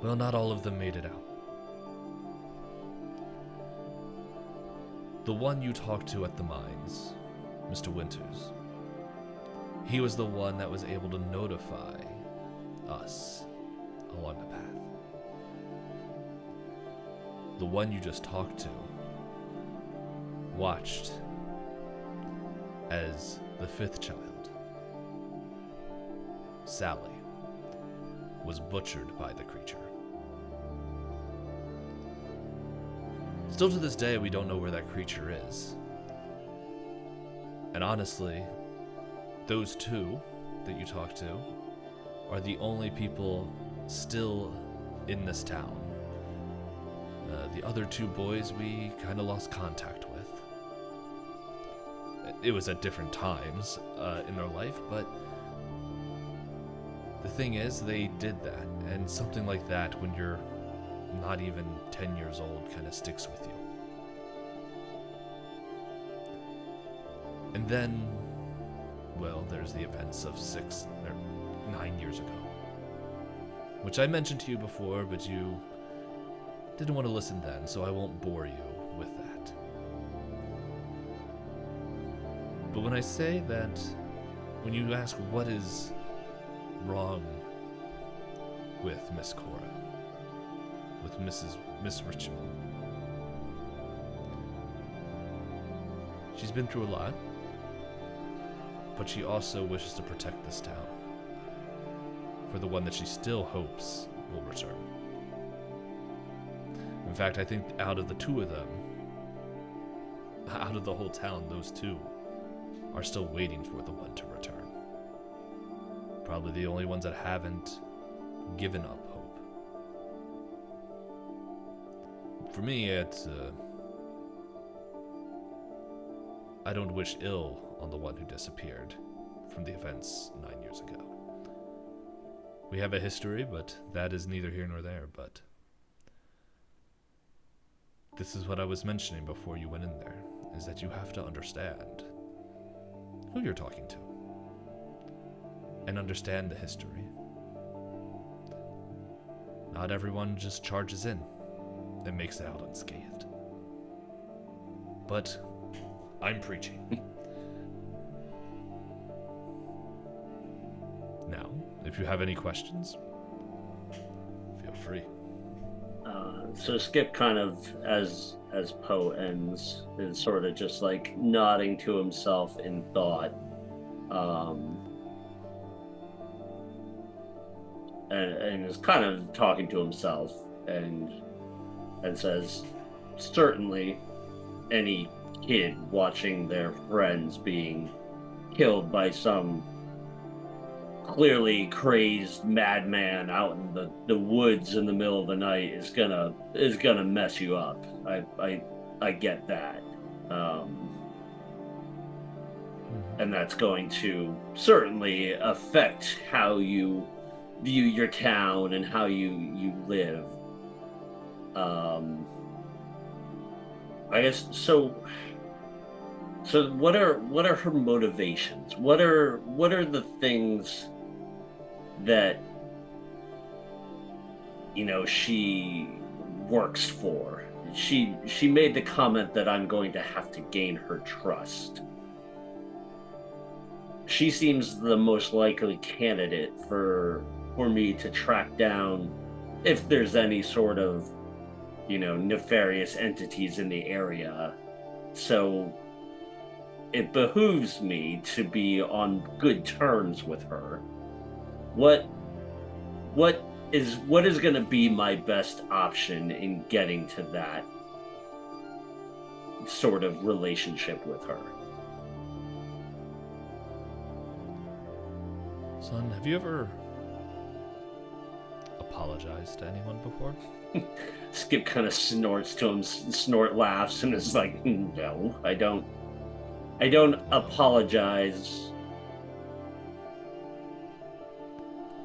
well, not all of them made it out. The one you talked to at the mines, Mr. Winters, he was the one that was able to notify us along the path. The one you just talked to watched as the fifth child, Sally, was butchered by the creature. Still to this day, we don't know where that creature is. And honestly, those two that you talked to are the only people still in this town. The other two boys we kind of lost contact with. It was at different times in their life, but the thing is, they did that, and something like that, when you're not even 10 years old, kind of sticks with you. And then, well, there's the events of 9 years ago, which I mentioned to you before, but you didn't want to listen then, so I won't bore you with that. But when I say that, when you ask what is wrong with Miss Cora, with Miss Richmond, she's been through a lot, but she also wishes to protect this town for the one that she still hopes will return. In fact, I think out of the two of them, out of the whole town, those two are still waiting for the one to return. Probably the only ones that haven't given up hope. For me, it's, I don't wish ill on the one who disappeared from the events 9 years ago. We have a history, but that is neither here nor there, but this is what I was mentioning before you went in there, is that you have to understand who you're talking to and understand the history. Not everyone just charges in and makes it out unscathed. But I'm preaching. Now, if you have any questions, feel free. So Skip kind of, as Poe ends, is sort of just like nodding to himself in thought, and is kind of talking to himself, and says, certainly any kid watching their friends being killed by some clearly crazed madman out in the woods in the middle of the night is gonna mess you up. I get that, and that's going to certainly affect how you view your town and how you live. I guess so. So what are her motivations? What are the things that she works for? She made the comment that I'm going to have to gain her trust. She seems the most likely candidate for me to track down if there's any sort of nefarious entities in the area. So it behooves me to be on good terms with her. What is going to be my best option in getting to that sort of relationship with her? Son, have you ever apologized to anyone before? Skip kind of snorts to him, laughs, and is like, no, I don't apologize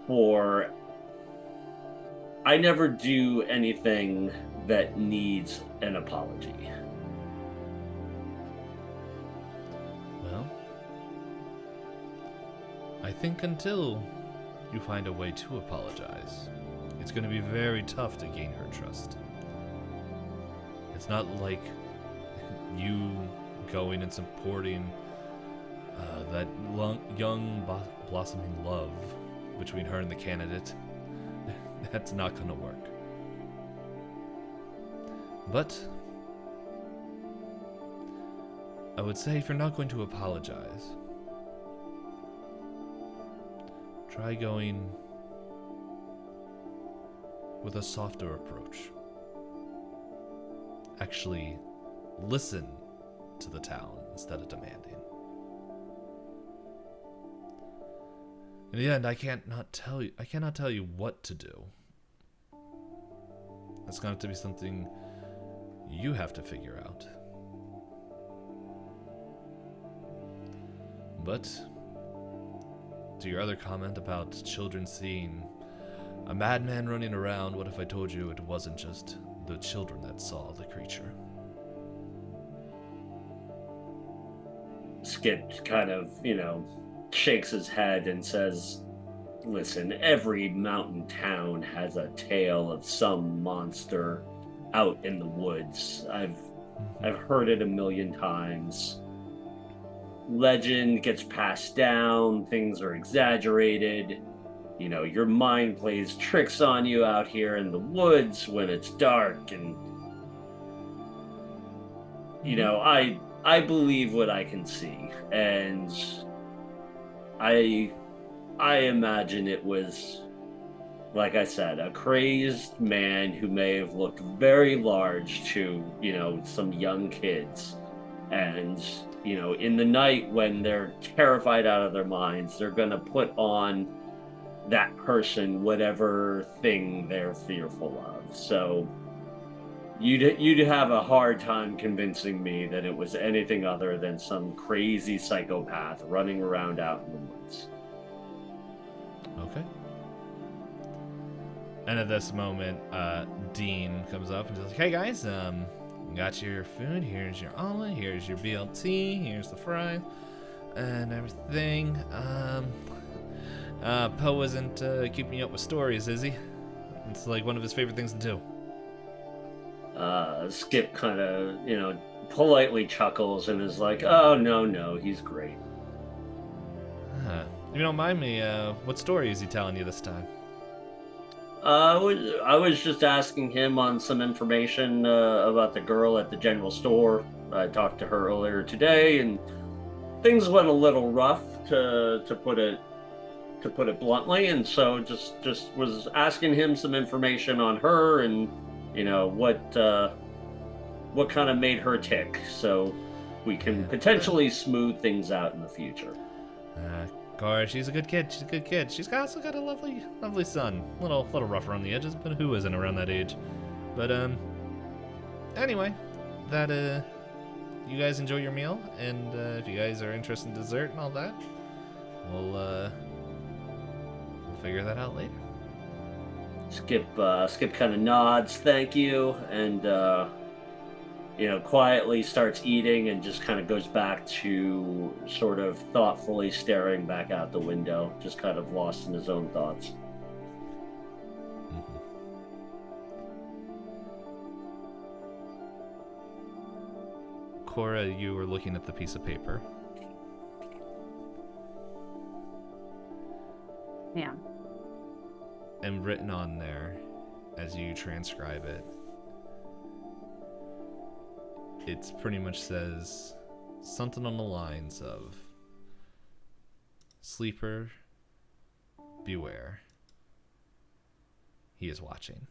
for... I never do anything that needs an apology. Well, I think until you find a way to apologize, it's going to be very tough to gain her trust. It's not like you going and supporting that young blossoming love between her and the candidate. That's not going to work. But I would say if you're not going to apologize, try going with a softer approach. Actually, listen to the town instead of demanding. In the end, I cannot tell you what to do. That's going to have to be something you have to figure out. But to your other comment about children seeing a madman running around, what if I told you it wasn't just the children that saw the creature? Skip kind of, shakes his head and says, listen, every mountain town has a tale of some monster out in the woods. I've heard it a million times. Legend gets passed down, things are exaggerated. Your mind plays tricks on you out here in the woods when it's dark, and I believe what I can see, and I imagine it was, like I said, a crazed man who may have looked very large to, some young kids. And, in the night when they're terrified out of their minds, they're going to put on that person whatever thing they're fearful of. So you'd have a hard time convincing me that it was anything other than some crazy psychopath running around out in the woods. Okay. And at this moment, Dean comes up and says, "Hey guys, got your food. Here's your omelet. Here's your BLT. Here's the fries and everything. Poe isn't keeping you up with stories, is he? It's like one of his favorite things to do." Skip kind of, politely chuckles and is like, "Oh, no, he's great." If you don't mind me, what story is he telling you this time? I was just asking him on some information about the girl at the general store. I talked to her earlier today, and things went a little rough, to put it bluntly. And so just was asking him some information on her, and what kind of made her tick, so we can potentially smooth things out in the future. Of course, she's a good kid. She's also got a lovely son. Little rough around the edges, but who isn't around that age? But anyway, that you guys enjoy your meal, and if you guys are interested in dessert and all that, we'll figure that out later. Skip kind of nods, thank you, and quietly starts eating and just kind of goes back to sort of thoughtfully staring back out the window, just kind of lost in his own thoughts. Cora, you were looking at the piece of paper. Yeah. And written on there, as you transcribe it, it pretty much says something on the lines of, "Sleeper, beware. He is watching."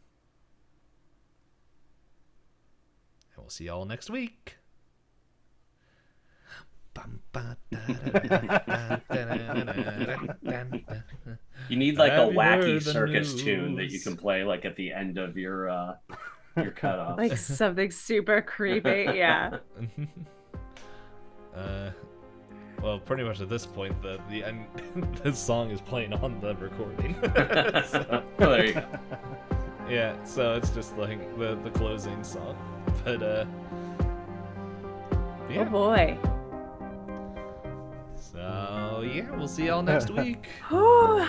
And we'll see y'all next week. You need like a Have you wacky heard the circus tune that you news? can play like at the end of your cutoff. Like something super creepy. Yeah. Well, pretty much at this point, the end, the song is playing on the recording. So, There you go. yeah, so it's just like the closing song. But yeah. Oh boy. So yeah, we'll see y'all next week. Bye.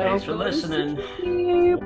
Thanks for listening.